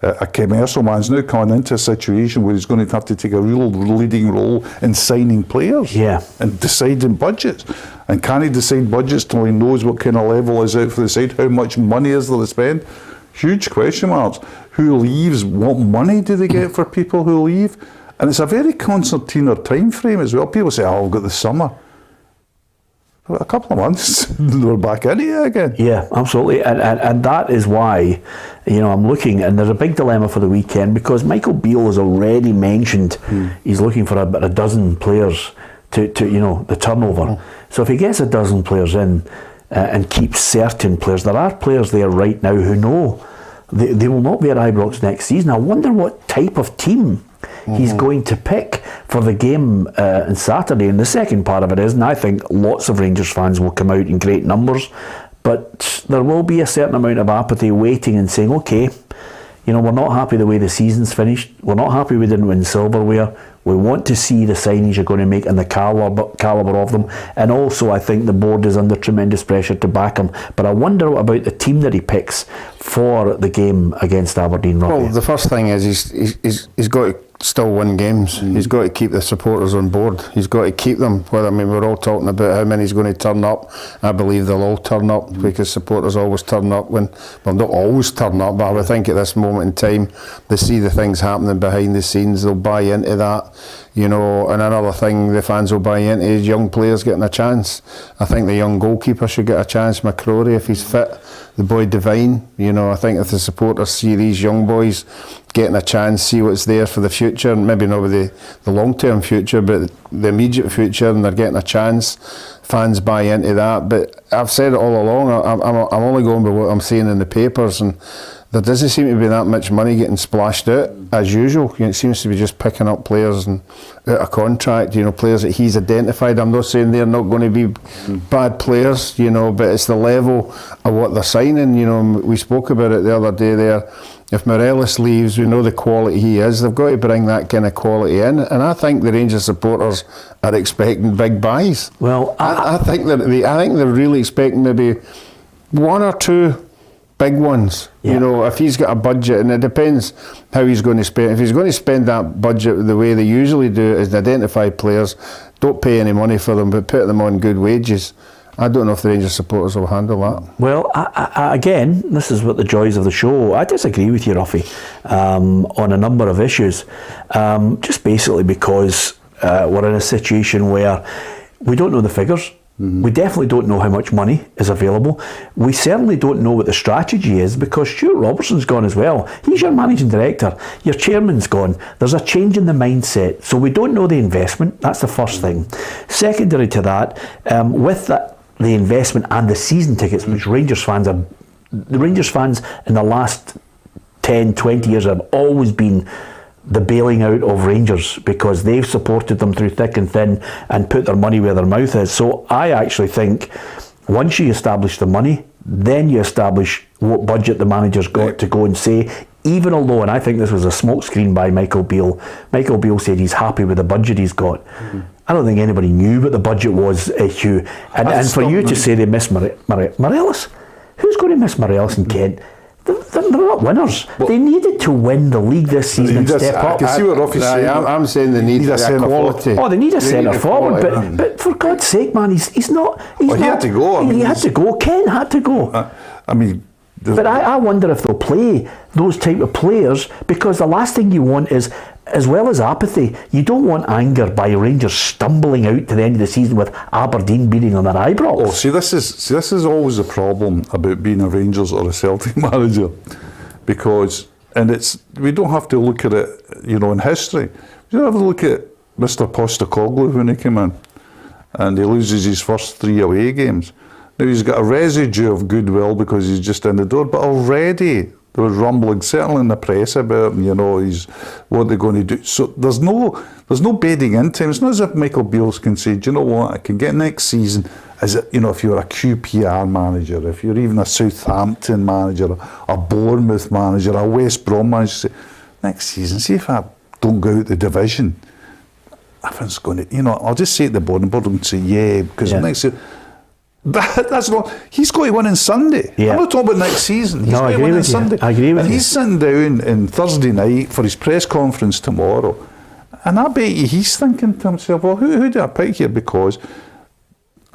a commercial man, is now coming into a situation where he's going to have to take a real leading role in signing players and deciding budgets. And can he decide budgets till he knows what kind of level is out for the side? How much money is there to spend? Huge question marks. Who leaves? What money do they get for people who leave? And it's a very concertina time frame as well. People say, I've got the summer. Well, a couple of months, we're back in here again. Yeah, absolutely. And that is why, I'm looking, and there's a big dilemma for the weekend, because Michael Beale has already mentioned he's looking for about a dozen players to the turnover. So if he gets a dozen players in and keeps certain players, there are players there right now who know they will not be at Ibrox next season. I wonder what type of team he's going to pick for the game on Saturday. And the second part of it is, and I think lots of Rangers fans will come out in great numbers, but there will be a certain amount of apathy waiting and saying, okay, we're not happy the way the season's finished, we're not happy we didn't win silverware, we want to see the signings you're going to make and the calibre of them. And also I think the board is under tremendous pressure to back him. But I wonder about the team that he picks for the game against Aberdeen. Well, the first thing is he's got to still win games. He's got to keep the supporters on board. He's got to keep them. Well, we're all talking about how many's going to turn up. I believe they'll all turn up because supporters always turn up when, well, not always turn up, but I would think at this moment in time they see the things happening behind the scenes, they'll buy into that. And another thing the fans will buy into is young players getting a chance. I think the young goalkeeper should get a chance, McCrory, if he's fit. The boy Devine, I think if the supporters see these young boys getting a chance, see what's there for the future, maybe not with the long-term future, but the immediate future, and they're getting a chance, fans buy into that. But I've said it all along, I'm only going by what I'm seeing in the papers, and there doesn't seem to be that much money getting splashed out as usual. It seems to be just picking up players and out of contract, players that he's identified. I'm not saying they're not going to be bad players, but it's the level of what they're signing. We spoke about it the other day there. If Morelos leaves, we know the quality he is. They've got to bring that kind of quality in, and I think the Rangers supporters are expecting big buys. Well, I think they're really expecting maybe one or two big ones. If he's got a budget, and it depends how he's going to spend. If he's going to spend that budget the way they usually do, is identify players, don't pay any money for them, but put them on good wages. I don't know if the Rangers supporters will handle that. Well, again, this is what the joys of the show. I disagree with you, Ruffy, on a number of issues. Just basically because we're in a situation where we don't know the figures. We definitely don't know how much money is available. We certainly don't know what the strategy is, because Stuart Robertson's gone as well. He's your managing director. Your chairman's gone. There's a change in the mindset. So we don't know the investment. That's the first thing. Secondary to that, with the investment and the season tickets, which Rangers fans in the last 10, 20 years have always been the bailing out of Rangers, because they've supported them through thick and thin and put their money where their mouth is. So I actually think once you establish the money, then you establish what budget the manager's got to go and say, even although, and I think this was a smokescreen by Michael Beale said he's happy with the budget he's got. I don't think anybody knew what the budget was, Hugh. And for you to say they miss Morelos, who's going to miss Morelos and Kent? They're not winners. They needed to win the league this season and step up. I can see what Ruffy's saying. I'm saying they need a quality. Oh, they need a centre forward, but for God's sake, man, he's not. He had to go. He had to go. Ken had to go. But I wonder if they'll play those type of players, because the last thing you want is, as well as apathy, you don't want anger by Rangers stumbling out to the end of the season with Aberdeen beating on their Ibrox. Oh, this is always a problem about being a Rangers or a Celtic manager, because, we don't have to look at it, in history. We don't have to look at Mr. Postecoglou when he came in, and he loses his first 3 away games. Now he's got a residue of goodwill because he's just in the door, but already there was rumbling, certainly in the press, about him, what they're going to do. So there's no bedding into him. It's not as if Michael Beale can say, do you know what, I can get next season, as if you're a QPR manager, if you're even a Southampton manager, a Bournemouth manager, a West Brom manager, say, next season, see if I don't go out the division, everyone's going to, I'll just say at the board and say, yeah, because next year, That's not. He's got to win on Sunday. Yeah. I'm not talking about next season. He's No, got I to agree win on with you. Sunday. I agree with and you. he's sitting down on Thursday night for his press conference tomorrow, and I bet you he's thinking to himself, well, who do I pick here? Because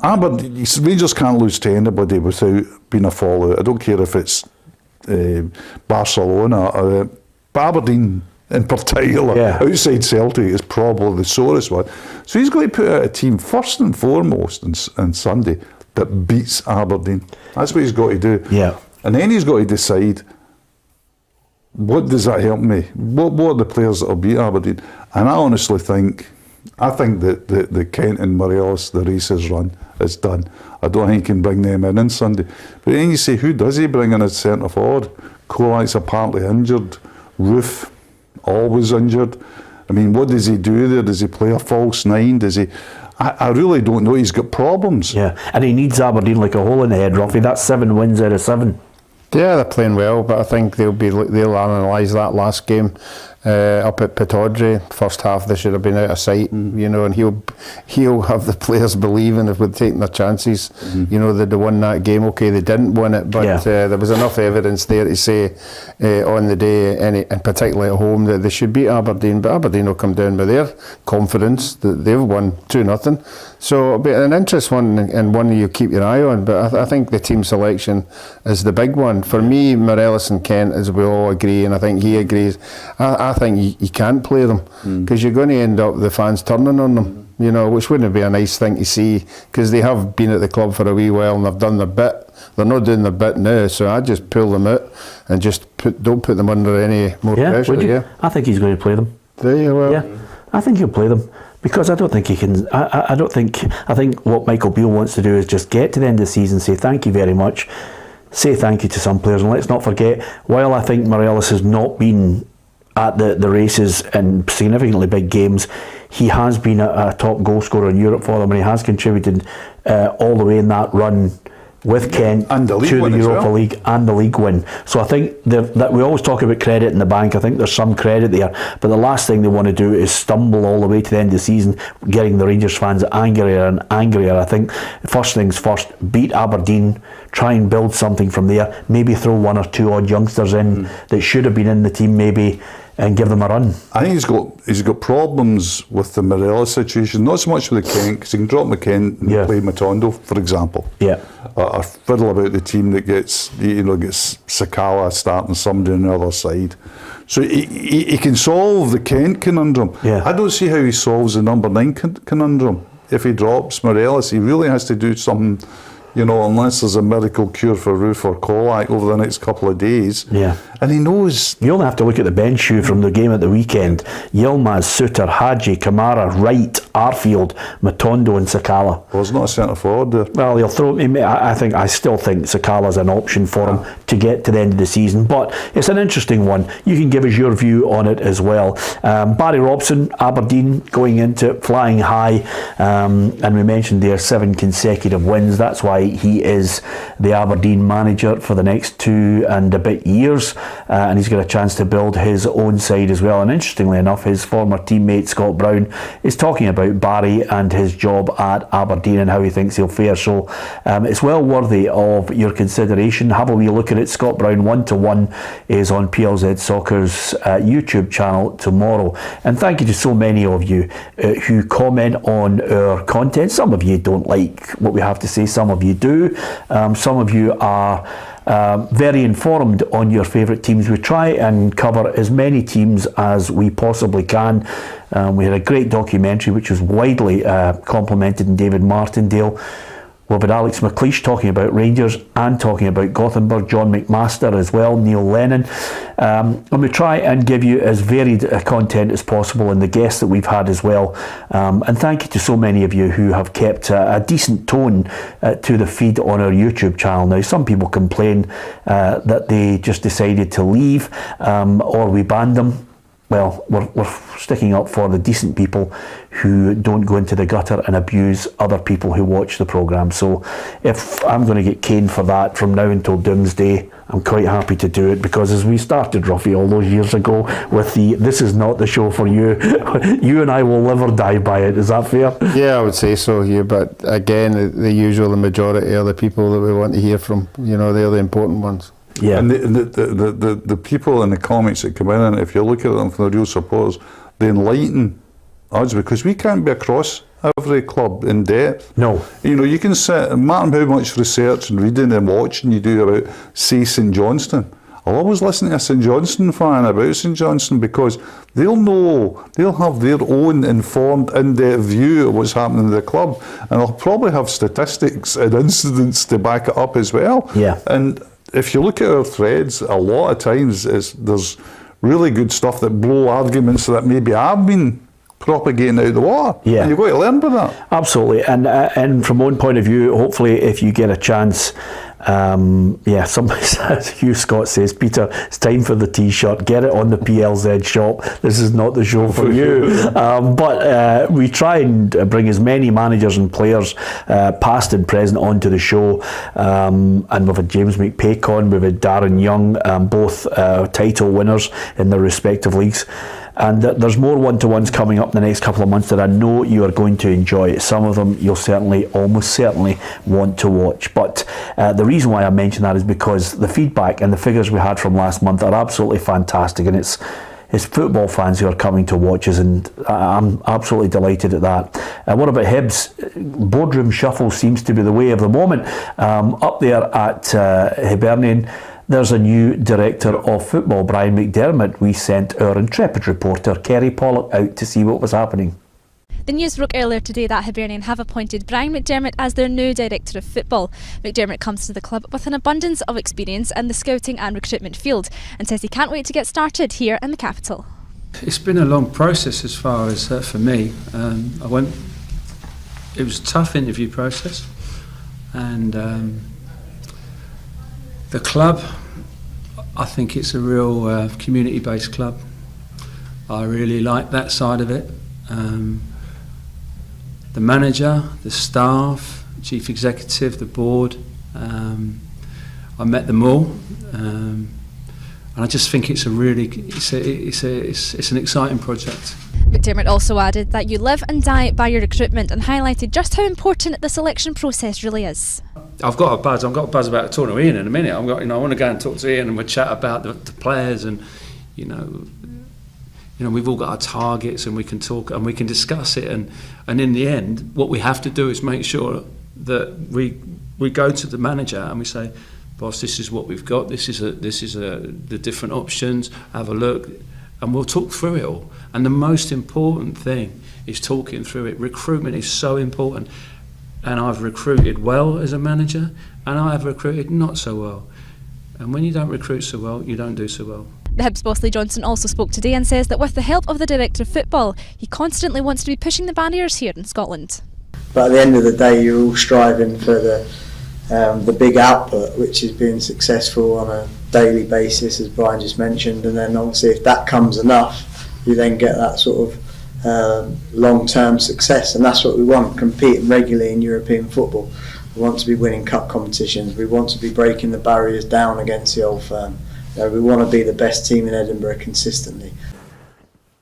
Rangers can't lose to anybody without being a fallout. I don't care if it's Barcelona or Aberdeen in particular. Outside Celtic is probably the sorest one. So he's going to put out a team first and foremost on Sunday that beats Aberdeen. That's what he's got to do. Yeah. And then he's got to decide, what does that help me? What are the players that will beat Aberdeen? And I honestly think that the Kent and Morelos, the races run, is done. I don't think he can bring them in on Sunday. But then you say, who does he bring in as centre forward? Kolak's apparently injured. Roof, always injured. I mean, what does he do there? Does he play a false nine? Does he? I really don't know. He's got problems. Yeah, and he needs Aberdeen like a hole in the head, Ruffy. That's 7 wins out of 7. Yeah, they're playing well, but I think they'll analyse that last game up at Pittodrie. First half they should have been out of sight, you know, and he'll have the players believing if we'd taken their chances, you know, they'd have won that game. Okay, they didn't win it, but there was enough evidence there to say on the day, and particularly at home, that they should beat Aberdeen. But Aberdeen will come down with their confidence that they've won 2-0. So it'll be an interesting one, and one you keep your eye on. But I think the team selection is the big one. For me, Morelos and Kent, as we all agree, and I think he agrees, I think you can't play them because you're going to end up the fans turning on them, you know, which wouldn't be a nice thing to see, because they have been at the club for a wee while and they've done their bit. They're not doing their bit now, so I just pull them out and just don't put them under any more pressure. Would you? I think he's going to play them. Do you? Well, yeah, I think he'll play them. Because I don't think he can. I think what Michael Beale wants to do is just get to the end of the season, say thank you very much, say thank you to some players, and let's not forget, while I think Morelos has not been at the races in significantly big games, he has been a top goal scorer in Europe for them, and he has contributed all the way in that run with Kent and the to the Europa League and the league win. So I think that we always talk about credit in the bank. I think there's some credit there, but the last thing they want to do is stumble all the way to the end of the season, getting the Rangers fans angrier and angrier. I think first things first, beat Aberdeen, try and build something from there, maybe throw 1 or 2 odd youngsters in that should have been in the team maybe, and give them a run. I think he's got problems with the Morelos situation, not so much with the Kent, because he can drop McKent and play Matondo, for example. Yeah. Or fiddle about the team that gets Sakala starting somebody on the other side. So he can solve the Kent conundrum. Yeah. I don't see how he solves the number 9 conundrum. If he drops Morelos, he really has to do something, you know, unless there's a miracle cure for Roof or Kolak over the next couple of days. Yeah. And he knows. You only have to look at the bench shoe from the game at the weekend. Yilmaz, Suter, Hadji, Kamara, Wright, Arfield, Matondo and Sakala. Well, there's not a centre forward there. Well, he'll throw. I still think Sakala's an option for him to get to the end of the season, but it's an interesting one. You can give us your view on it as well. Barry Robson, Aberdeen, going into it, flying high, and we mentioned their 7 consecutive wins. That's why he is the Aberdeen manager for the next 2 and a bit years. And he's got a chance to build his own side as well. And interestingly enough, his former teammate Scott Brown is talking about Barry and his job at Aberdeen and how he thinks he'll fare. So it's well worthy of your consideration. Have a wee look at it. Scott Brown 1-to-1 is on PLZ Soccer's YouTube channel tomorrow. And thank you to so many of you who comment on our content. Some of you don't like what we have to say, some of you do. Some of you are very informed on your favourite teams. We try and cover as many teams as we possibly can. We had a great documentary which was widely complimented in David Martindale. We've had Alex McLeish talking about Rangers and talking about Gothenburg, John McMaster as well, Neil Lennon. And we try and give you as varied content as possible, and the guests that we've had as well. And thank you to so many of you who have kept a decent tone to the feed on our YouTube channel. Now, some people complain that they just decided to leave or we banned them. well, we're sticking up for the decent people who don't go into the gutter and abuse other people who watch the programme. So if I'm going to get caned for that from now until doomsday, I'm quite happy to do it, because as we started, Ruffy, all those years ago with the "this is not the show for you," you and I will live or die by it. Is that fair? Yeah, I would say so here. But again, the majority are the people that we want to hear from. You know, they're the important ones. Yeah. And the people in the comments that come in, and if you look at them from the real supporters, they enlighten us, because we can't be across every club in depth. No. You know, you can sit, no matter how much research and reading and watching you do about, say, St Johnstone. I'll always listen to a St Johnstone fan about St Johnstone, because they'll have their own informed, in-depth view of what's happening in the club, and they'll probably have statistics and incidents to back it up as well. Yeah. And if you look at our threads, a lot of times there's really good stuff that blow arguments that maybe I've been propagating out of the water. Yeah. And you've got to learn by that. Absolutely. And from one point of view, hopefully if you get a chance, somebody says, Hugh Scott says, Peter, it's time for the T-shirt, get it on the PLZ shop, this is not the show for you. But we try and bring as many managers and players, past and present, onto the show, and we've had James McPake, we've had Darren Young, both title winners in their respective leagues. And there's more one-to-ones coming up in the next couple of months that I know you are going to enjoy. Some of them you'll almost certainly want to watch. But the reason why I mention that is because the feedback and the figures we had from last month are absolutely fantastic, and it's football fans who are coming to watch us, and I'm absolutely delighted at that. What about Hibs? Boardroom shuffle seems to be the way of the moment. Up there at Hibernian, there's a new director of football, Brian McDermott. We sent our intrepid reporter, Kerry Pollock, out to see what was happening. The news broke earlier today that Hibernian have appointed Brian McDermott as their new director of football. McDermott comes to the club with an abundance of experience in the scouting and recruitment field, and says he can't wait to get started here in the capital. It's been a long process as far as for me. It was a tough interview process, and the club, I think it's a real community-based club. I really like that side of it. The manager, the staff, chief executive, the board, I met them all, and I just think it's an exciting project. McDermott also added that you live and die by your recruitment, and highlighted just how important the selection process really is. I've got a buzz about talking to Ian in a minute. I want to go and talk to Ian, and we'll chat about the players, and you know, we've all got our targets, and we can talk and we can discuss it, and in the end, what we have to do is make sure that we go to the manager and we say, boss, this is what we've got. This is the different options. Have a look, and we'll talk through it all. And the most important thing is talking through it. Recruitment is so important. And I've recruited well as a manager, and I have recruited not so well. And when you don't recruit so well, you don't do so well. The Hibs boss Lee Johnson also spoke today and says that with the help of the director of football, he constantly wants to be pushing the barriers here in Scotland. But at the end of the day, you're all striving for the big output, which is being successful on a daily basis, as Brian just mentioned. And then obviously if that comes enough, you then get that sort of long-term success, and that's what we want, competing regularly in European football. We want to be winning cup competitions, we want to be breaking the barriers down against the old firm. We want to be the best team in Edinburgh consistently.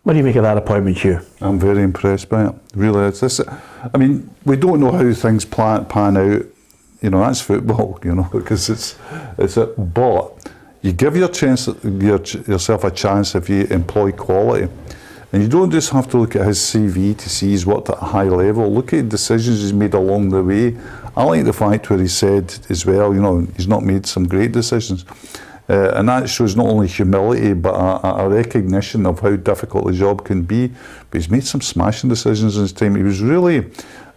What do you make of that appointment, Hugh? I'm very impressed by it, really. I mean, we don't know how things pan out, that's football, because but you give yourself a chance if you employ quality. And you don't just have to look at his CV to see he's worked at a high level. Look at the decisions he's made along the way. I like the fact where he said as well, he's not made some great decisions. And that shows not only humility, but a recognition of how difficult the job can be. But he's made some smashing decisions in his time. He was really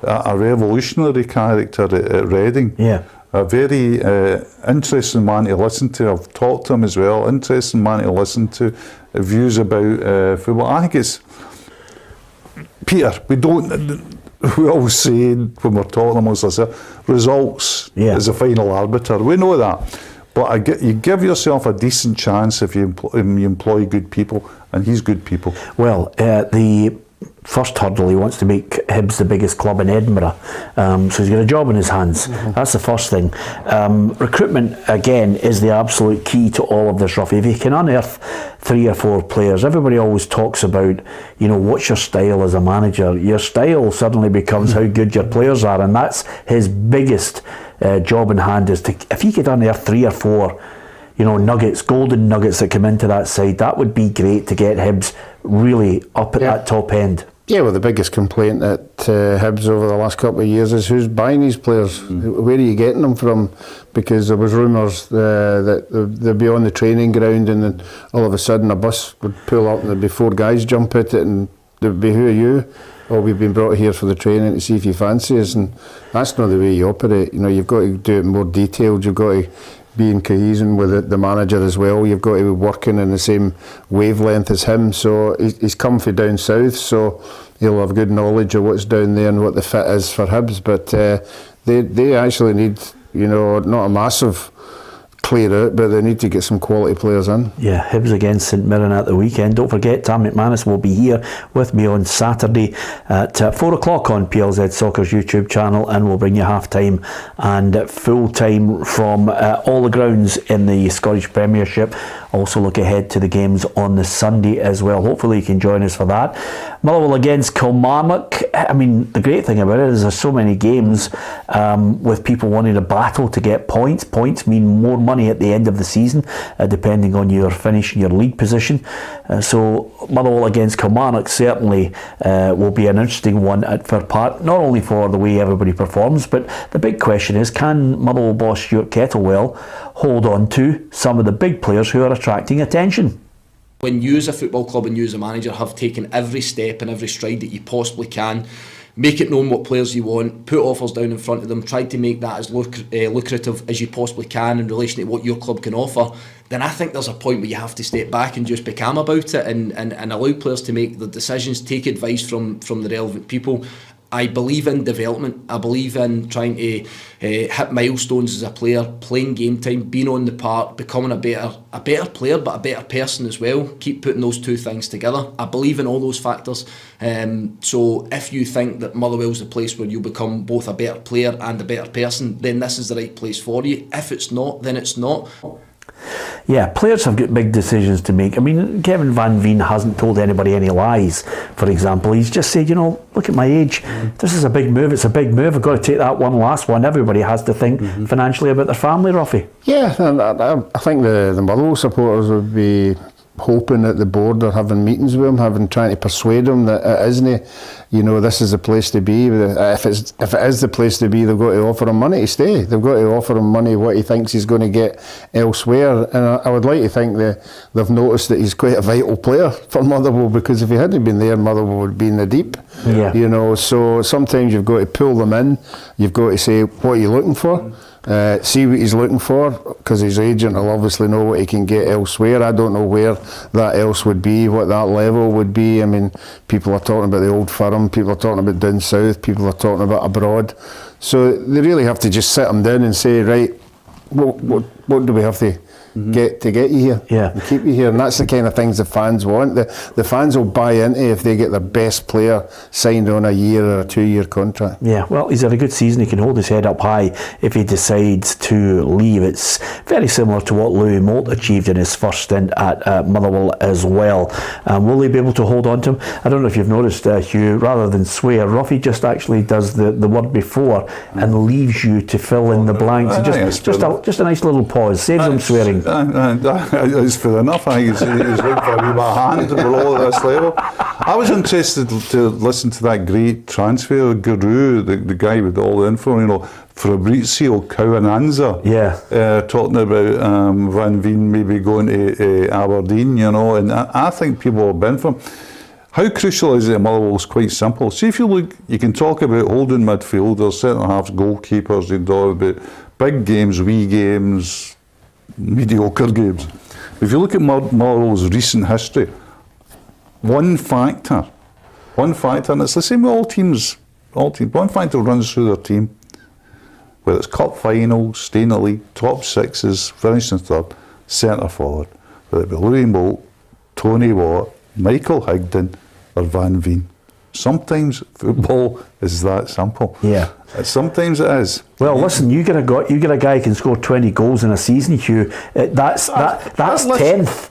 a revolutionary character at Reading. Yeah. A very interesting man to listen to. I've talked to him as well. Interesting man to listen to. Views about football. I think it's Peter. We always say when we're talking amongst ourselves, results is the final arbiter. We know that, But you give yourself a decent chance if you employ good people, and he's good people. Well, the first hurdle, he wants to make Hibs the biggest club in Edinburgh, so he's got a job in his hands. That's the first thing. Recruitment, again, is the absolute key to all of this, Ruffy. If you can unearth 3 or 4 players, everybody always talks about, what's your style as a manager? Your style suddenly becomes how good your players are, and that's his biggest job in hand, is to, if he could unearth 3 or 4 nuggets, golden nuggets that come into that side, that would be great to get Hibs really up at that top end. Yeah, well, the biggest complaint at Hibs over the last couple of years is who's buying these players? Where are you getting them from? Because there was rumours that they'd be on the training ground, and then all of a sudden a bus would pull up and there'd be 4 guys jump at it, and there'd be, who are you? Oh, we've been brought here for the training to see if you fancy us, and that's not the way you operate. You've got to do it more detailed. You've got to be in cohesion with the manager as well. You've got to be working in the same wavelength as him. So he's come from down south, so he'll have good knowledge of what's down there and what the fit is for Hibs. But they actually need, not a massive clear out, but they need to get some quality players in. Yeah, Hibs against St Mirren at the weekend. Don't forget, Tam McManus will be here with me on Saturday at 4 o'clock on PLZ Soccer's YouTube channel, and we'll bring you half-time and full-time from all the grounds in the Scottish Premiership. Also look ahead to the games on the Sunday as well. Hopefully you can join us for that. Motherwell against Kilmarnock. I mean, the great thing about it is there's so many games with people wanting to battle to get points. Points mean more money at the end of the season, depending on your finish and your league position. So Motherwell against Kilmarnock certainly will be an interesting one at Fir Park, not only for the way everybody performs, but the big question is, can Motherwell boss Stuart Kettlewell hold on to some of the big players who are attracting attention? When you as a football club and you as a manager have taken every step and every stride that you possibly can, make it known what players you want, put offers down in front of them, try to make that as lucrative as you possibly can in relation to what your club can offer, then I think there's a point where you have to step back and just be calm about it and allow players to make the decisions, take advice from the relevant people. I believe in development. I believe in trying to hit milestones as a player, playing game time, being on the park, becoming a better player, but a better person as well. Keep putting those 2 things together. I believe in all those factors. So if you think that Motherwell's the place where you become both a better player and a better person, then this is the right place for you. If it's not, then it's not. Yeah, players have got big decisions to make. I mean, Kevin Van Veen hasn't told anybody any lies, for example. He's just said, look at my age. This is a big move. It's a big move. I've got to take that last one. Everybody has to think financially about their family, Ruffy. Yeah, I think the Motherwell supporters would be hoping that the board are having meetings with him, trying to persuade him that it isn't, this is the place to be. If it is the place to be, they've got to offer him money to stay. They've got to offer him money what he thinks he's going to get elsewhere. And I would like to think that they've noticed that he's quite a vital player for Motherwell, because if he hadn't been there, Motherwell would be in the deep. Yeah. So sometimes you've got to pull them in. You've got to say, what are you looking for? See what he's looking for, because his agent will obviously know what he can get elsewhere. I don't know where that else would be, what that level would be. I mean, people are talking about the Old Firm, people are talking about down south, people are talking about abroad. So they really have to just sit them down and say, right, what do we have to get you here, and keep you here? And that's the kind of things the fans want. The fans will buy into if they get their best player signed on a year or a 2-year contract. Yeah, well, he's had a good season. He can hold his head up high if he decides to leave. It's very similar to what Louis Moult achieved in his first stint at Motherwell as well. Will they be able to hold on to him? I don't know if you've noticed, Hugh, rather than swear, Ruffy just actually does the word before and leaves you to fill in the blanks. Just a nice little pause, saves him swearing. It's fair enough. I think he's looking for a wee bit of hand. We're all at this level. I was interested to listen to that great transfer guru, the guy with all the info, Fabrizio Cowananza, talking about Van Veen maybe going to Aberdeen, and I think people have been for him. How crucial is it at Motherwell? Is quite simple. See, if you look, you can talk about holding midfielders, centre halves, goalkeepers, you can talk about big games, wee games, mediocre games. If you look at Motherwell's recent history, one factor, and it's the same with all teams, one factor runs through their team. whether it's cup finals, staying in the league, top sixes, finishing third, centre forward, whether it be Louis Moult, Tony Watt, Michael Higdon or Van Veen. Sometimes football is that simple. Yeah. Sometimes it is. Well, listen, you get a guy who can score 20 goals in a season, Hugh. That's 10th.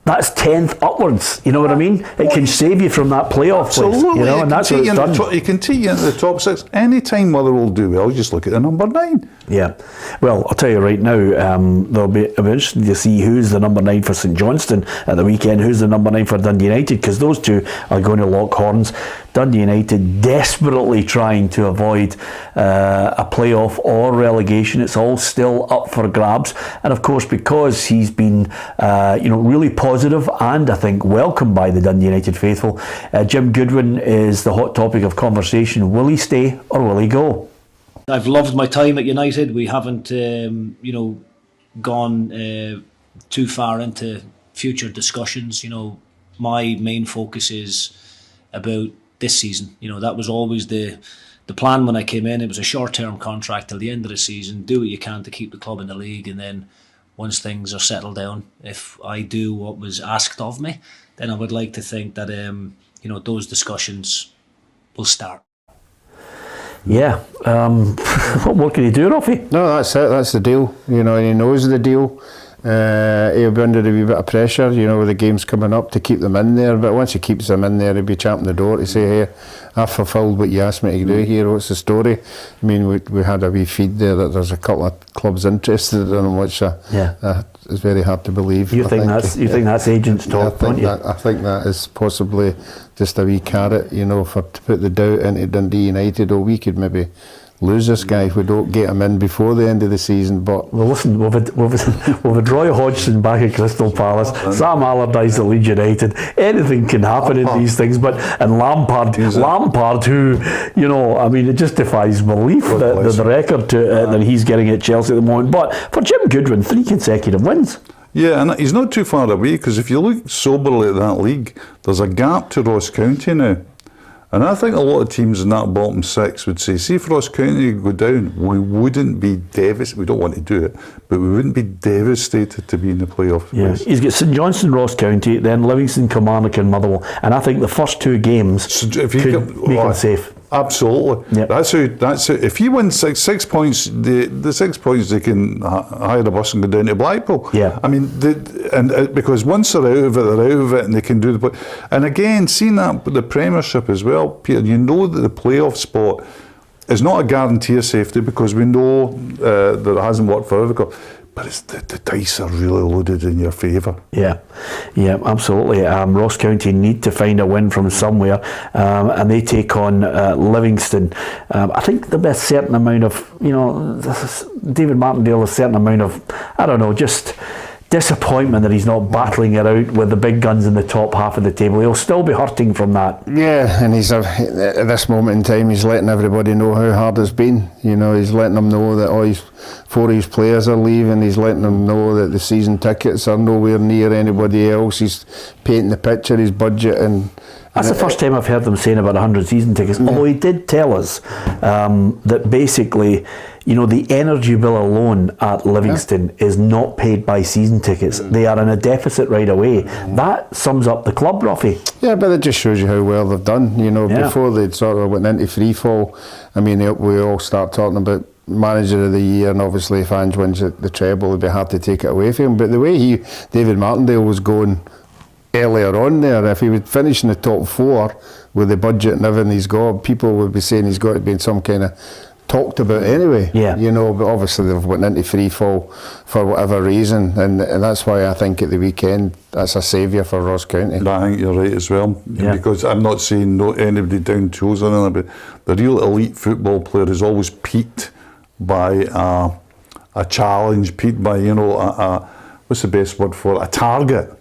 That's 10th upwards. You know what I mean? It can save you from that playoff place. You know, and that's what it's done. You can take you into the top six. Any time Motherwell will do well, just look at the number 9. Yeah. Well, I'll tell you right now, it'll be interesting to see who's the number 9 for St Johnstone at the weekend, who's the number 9 for Dundee United, because those two are going to lock horns. Dundee United desperately trying to avoid a playoff or relegation. It's all still up for grabs. And of course, because he's been really positive and I think welcomed by the Dundee United faithful, Jim Goodwin is the hot topic of conversation. Will he stay or will he go? I've loved my time at United. We haven't gone too far into future discussions. My main focus is about this season. That was always the plan when I came in. It was a short-term contract till the end of the season. Do what you can to keep the club in the league, and then once things are settled down, if I do what was asked of me, then I would like to think that those discussions will start. Yeah. What more can he do, Ruffy? No, that's it. That's the deal. And he knows the deal. He'll be under a wee bit of pressure, with the games coming up to keep them in there. But once he keeps them in there, he'll be champing the door to say, hey, I've fulfilled what you asked me to do here. What's the story? I mean, we had a wee feed there that there's a couple of clubs interested in him, which is very hard to believe. You think that's agents talk, don't you? I think that is possibly just a wee carrot, to put the doubt into Dundee United. Or we could maybe lose this guy if we don't get him in before the end of the season. But well, listen, we've had Roy Hodgson back at Crystal Palace, Sam Allardyce at Leeds United. Anything can happen in these things. And Lampard, who, it just defies belief that the record that he's getting at Chelsea at the moment. But for Jim Goodwin, 3 consecutive wins. Yeah, and he's not too far away, because if you look soberly at that league, there's a gap to Ross County now. And I think a lot of teams in that bottom 6 would say, see if Ross County go down, we wouldn't be devastated. We don't want to do it, but we wouldn't be devastated to be in the playoff race. He's got St Johnstone, Ross County, then Livingston, Kilmarnock and Motherwell. And I think the first 2 games could make him safe. Absolutely. Yep. That's how. If he wins 6 points, the 6 points, they can hire a bus and go down to Blackpool. Yeah. I mean, because once they're out of it, and they can do the. And again, seeing that with the Premiership as well, Peter, you know that the playoff spot is not a guarantee of safety, because we know that it hasn't worked for Everton. But the dice are really loaded in your favour. Yeah, absolutely. Ross County need to find a win from somewhere, and they take on Livingston. I think there'll be a certain amount of, David Martindale, a certain amount of, just disappointment that he's not battling it out with the big guns in the top half of the table. He'll still be hurting from that. Yeah, and he's at this moment in time, he's letting everybody know how hard it's been. He's letting them know that 4 of his players are leaving. He's letting them know that the season tickets are nowhere near anybody else. He's painting the picture, his budget, and that's the first time I've heard them saying about 100 season tickets. Although he did tell us that basically, the energy bill alone at Livingston is not paid by season tickets. They are in a deficit right away. That sums up the club, Ruffy. Yeah, but it just shows you how well they've done. Before they'd sort of went into free fall, we all start talking about manager of the year, and obviously if Ange wins the treble, it'd be hard to take it away from him. But the way David Martindale was going earlier on there, if he would finish in the top 4 with the budget and everything he's got, people would be saying he's got to be in some kind of talked about anyway. Yeah. But obviously they've went into free fall for whatever reason, and that's why I think at the weekend that's a saviour for Ross County. I think you're right as well, because I'm not saying anybody down tools or anything, but the real elite football player is always piqued by a challenge, piqued by what's the best word for it? A target.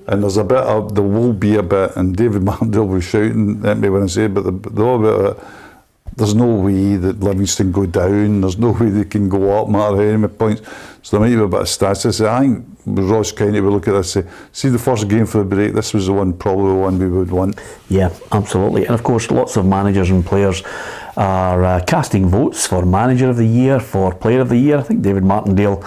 And there will be a bit, and David Martindale was shouting at me when I said, but there's no way that Livingston go down, there's no way they can go up, no matter how many points. So there might be a bit of stats. I think Ross County would look at this and say, see the first game for the break, this was the one, probably the one we would want. Yeah, absolutely. And of course, lots of managers and players are casting votes for Manager of the Year, for Player of the Year. I think David Martindale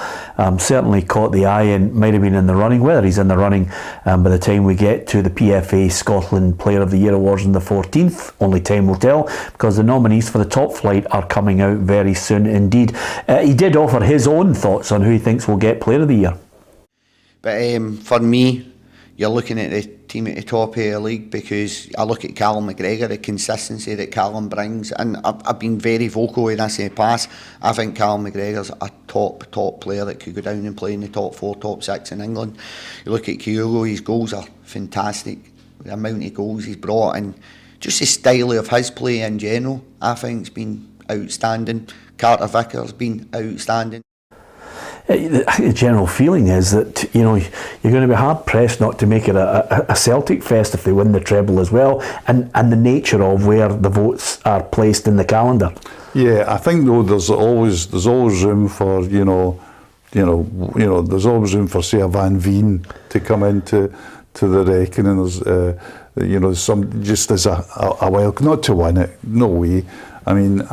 certainly caught the eye and might have been in the running. Whether he's in the running by the time we get to the PFA Scotland Player of the Year Awards on the 14th, only time will tell, because the nominees for the top flight are coming out very soon indeed. He did offer his own thoughts on who he thinks will get Player of the Year. But for me, you're looking at the team at the top of the league, because I look at Callum McGregor, the consistency that Callum brings, and I've been very vocal with this in the past. I think Callum McGregor's a top player that could go down and play in the top 4, top 6 in England. You look at Kyogo, his goals are fantastic, the amount of goals he's brought, and just the style of his play in general, I think has been outstanding. Carter Vickers been outstanding. The general feeling is that, you know, you're going to be hard pressed not to make it a Celtic fest if they win the treble as well, and the nature of where the votes are placed in the calendar. Yeah, I think though there's always room for there's always room for, say, a Van Veen to come into the reckoning. There's some, just as a wild, not to win it, no way. I mean,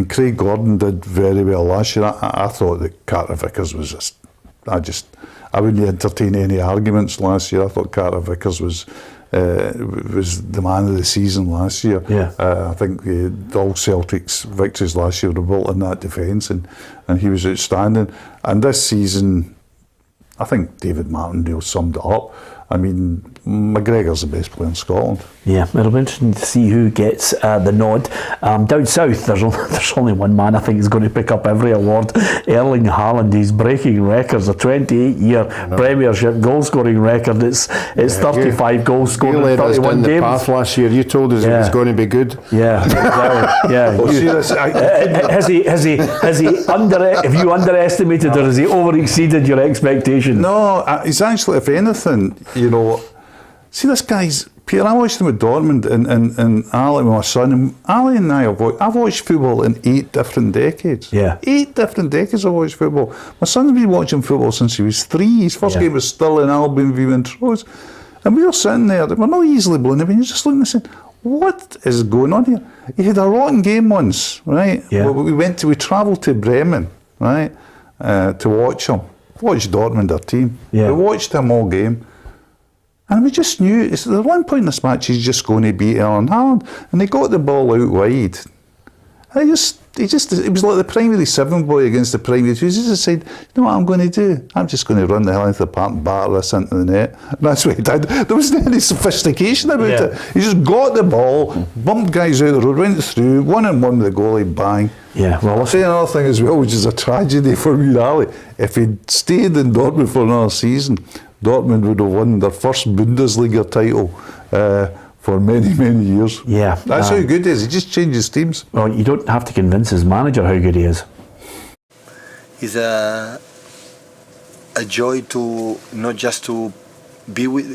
Craig Gordon did very well last year. I thought that Carter Vickers was just, I wouldn't entertain any arguments last year. I thought Carter Vickers was the man of the season last year. Yeah. I think all Celtic's victories last year were built on that defence, and he was outstanding. And this season, I think David Martindale summed it up. I mean, McGregor's the best player in Scotland. Yeah, it'll be interesting to see who gets the nod. Down south, there's only one man I think is going to pick up every award. Erling Haaland. He's breaking records. A 28-year Premiership goal-scoring record. It's 35 goals scored in 31 games. Path last year. You told us it was going to be good. Yeah, exactly. Yeah. Well, see this, Has he have you underestimated or has he over-exceeded your expectations? No, he's actually, if anything, you know, see this guy's, Peter, I watched him with Dortmund and Ali with my son, and Ali and I've watched football in 8 different decades. Yeah. 8 different decades I've watched football. My son's been watching football since he was 3. His first game was still in Albion v Montrose. And we were sitting there, we're not easily blown away, you're just looking and saying, what is going on here? He had a rotten game once, right? Yeah. We travelled to Bremen, right, to watch him. Watched Dortmund, our team. Yeah. We watched him all game. And we just knew, at one point in this match, he's just going to beat Erling Haaland. And he got the ball out wide. And it was like the primary 7 boy against the primary 2. He just said, you know what I'm going to do? I'm just going to run the hell into the park and batter this into the net. And that's what he did. There wasn't any sophistication about it. He just got the ball, bumped guys out the road, went through, 1-on-1 with the goalie, bang. Yeah, well, I'll say another thing as well, which is a tragedy for me, Ali. If he'd stayed in Dortmund for another season, Dortmund would have won their first Bundesliga title for many, many years. Yeah. That's how good he is. He just changes teams. Well, you don't have to convince his manager how good he is. It's a joy to not just to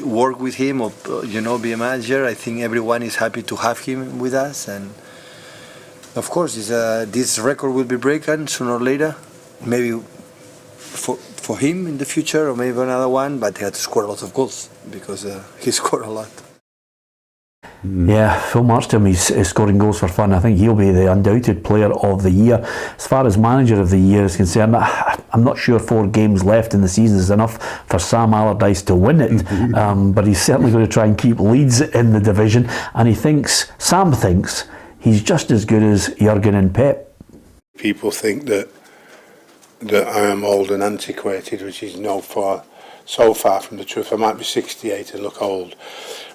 work with him or be a manager. I think everyone is happy to have him with us, and of course this record will be broken sooner or later, maybe for him in the future or maybe another one, but he had to score a lot of goals because he scored a lot. Yeah, Phil Marstrom is scoring goals for fun. I think he'll be the undoubted player of the year. As far as manager of the year is concerned, I'm not sure 4 games left in the season is enough for Sam Allardyce to win it, but he's certainly going to try and keep Leeds in the division, and Sam thinks he's just as good as Jurgen and Pep. People think that I am old and antiquated, which is so far from the truth. I might be 68 and look old,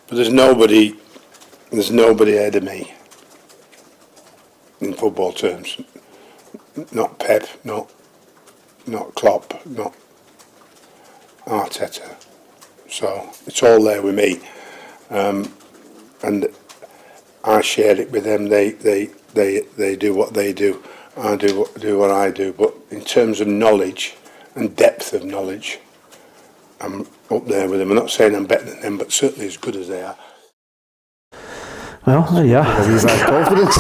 but there's nobody ahead of me in football terms. Not Pep, not Klopp, not Arteta. So it's all there with me, and I share it with them. They do what they do. I do what I do. But in terms of knowledge and depth of knowledge, I'm up there with them. I'm not saying I'm better than them, but certainly as good as they are. Well, there you are. A wee bit of confidence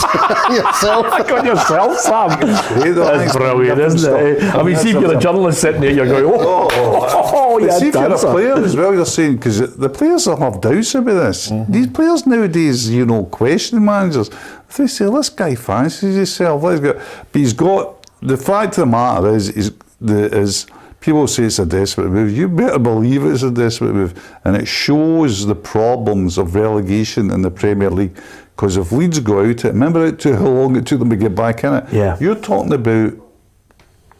yourself. On yourself, Sam. That's brilliant, isn't it? I mean, see if you're a journalist sitting there, you're going, But yeah, see if you're a dancer. player as well, you're saying, because the players will have doubts about this. These players nowadays, question managers. They say, this guy fancies himself, let's go. But he's got, the fact of the matter is people say it's a desperate move. You better believe it's a desperate move. And it shows the problems of relegation in the Premier League. Because if Leeds go out it, remember how long it took them to get back in it? Yeah. You're talking about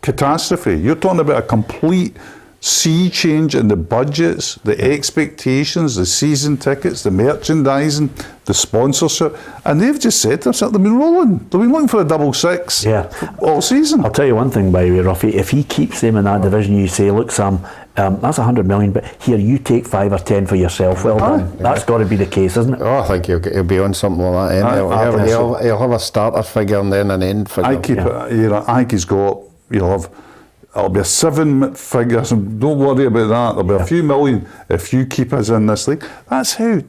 catastrophe. You're talking about a complete sea change in the budgets, the expectations, the season tickets, the merchandising, the sponsorship, and they've just said to themselves, they've been rolling. They've been looking for a double six all season. I'll tell you one thing, by the way, Ruffy, if he keeps them in that division, you say, look, Sam, that's 100 million, but here, you take 5 or 10 for yourself. Well done. That's got to be the case, isn't it? Oh, I think he'll be on something like that. He'll have a starter figure and then an end figure. I think he's got, it'll be a 7 figures, and don't worry about that. There'll be a few million if you keep us in this league. That's how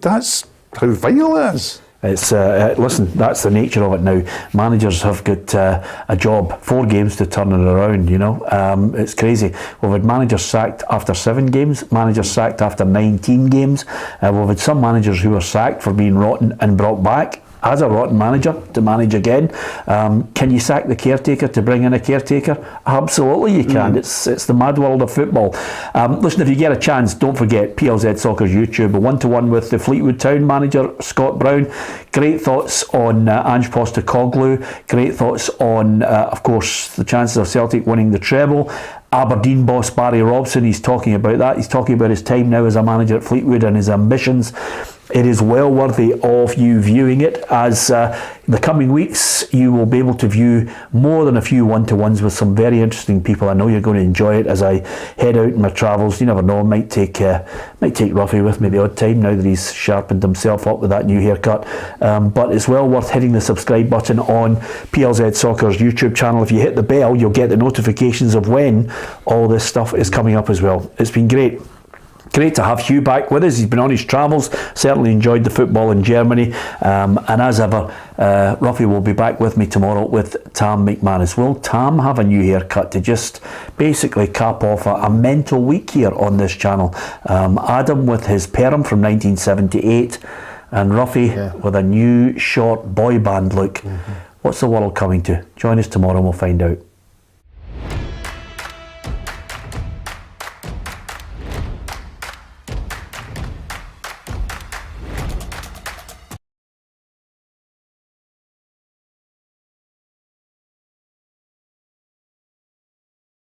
vital it is. It's listen, that's the nature of it now. Managers have got a job, 4 games to turn it around, it's crazy. We've had managers sacked after 7 games, managers sacked after 19 games. We've had some managers who were sacked for being rotten and brought back as a rotten manager to manage again. Can you sack the caretaker to bring in a caretaker? Absolutely you can. It's the mad world of football. Listen, if you get a chance, don't forget PLZ Soccer's YouTube, a 1-to-1 with the Fleetwood Town manager, Scott Brown. Great thoughts on Ange Postecoglou. Great thoughts on, of course, the chances of Celtic winning the treble. Aberdeen boss Barry Robson, he's talking about that. He's talking about his time now as a manager at Fleetwood and his ambitions. It is well worthy of you viewing it, as in the coming weeks you will be able to view more than a few 1-to-1s with some very interesting people. I know you're going to enjoy it as I head out in my travels. You never know, I might take Ruffy with me the odd time now that he's sharpened himself up with that new haircut. But it's well worth hitting the subscribe button on PLZ Soccer's YouTube channel. If you hit the bell, you'll get the notifications of when all this stuff is coming up as well. It's been great. Great to have Hugh back with us. He's been on his travels, certainly enjoyed the football in Germany, and as ever, Ruffy will be back with me tomorrow with Tam McManus. Will Tam have a new haircut to just basically cap off a mental week here on this channel? Adam with his perm from 1978, and Ruffy with a new short boy band look. What's the world coming to? Join us tomorrow and we'll find out.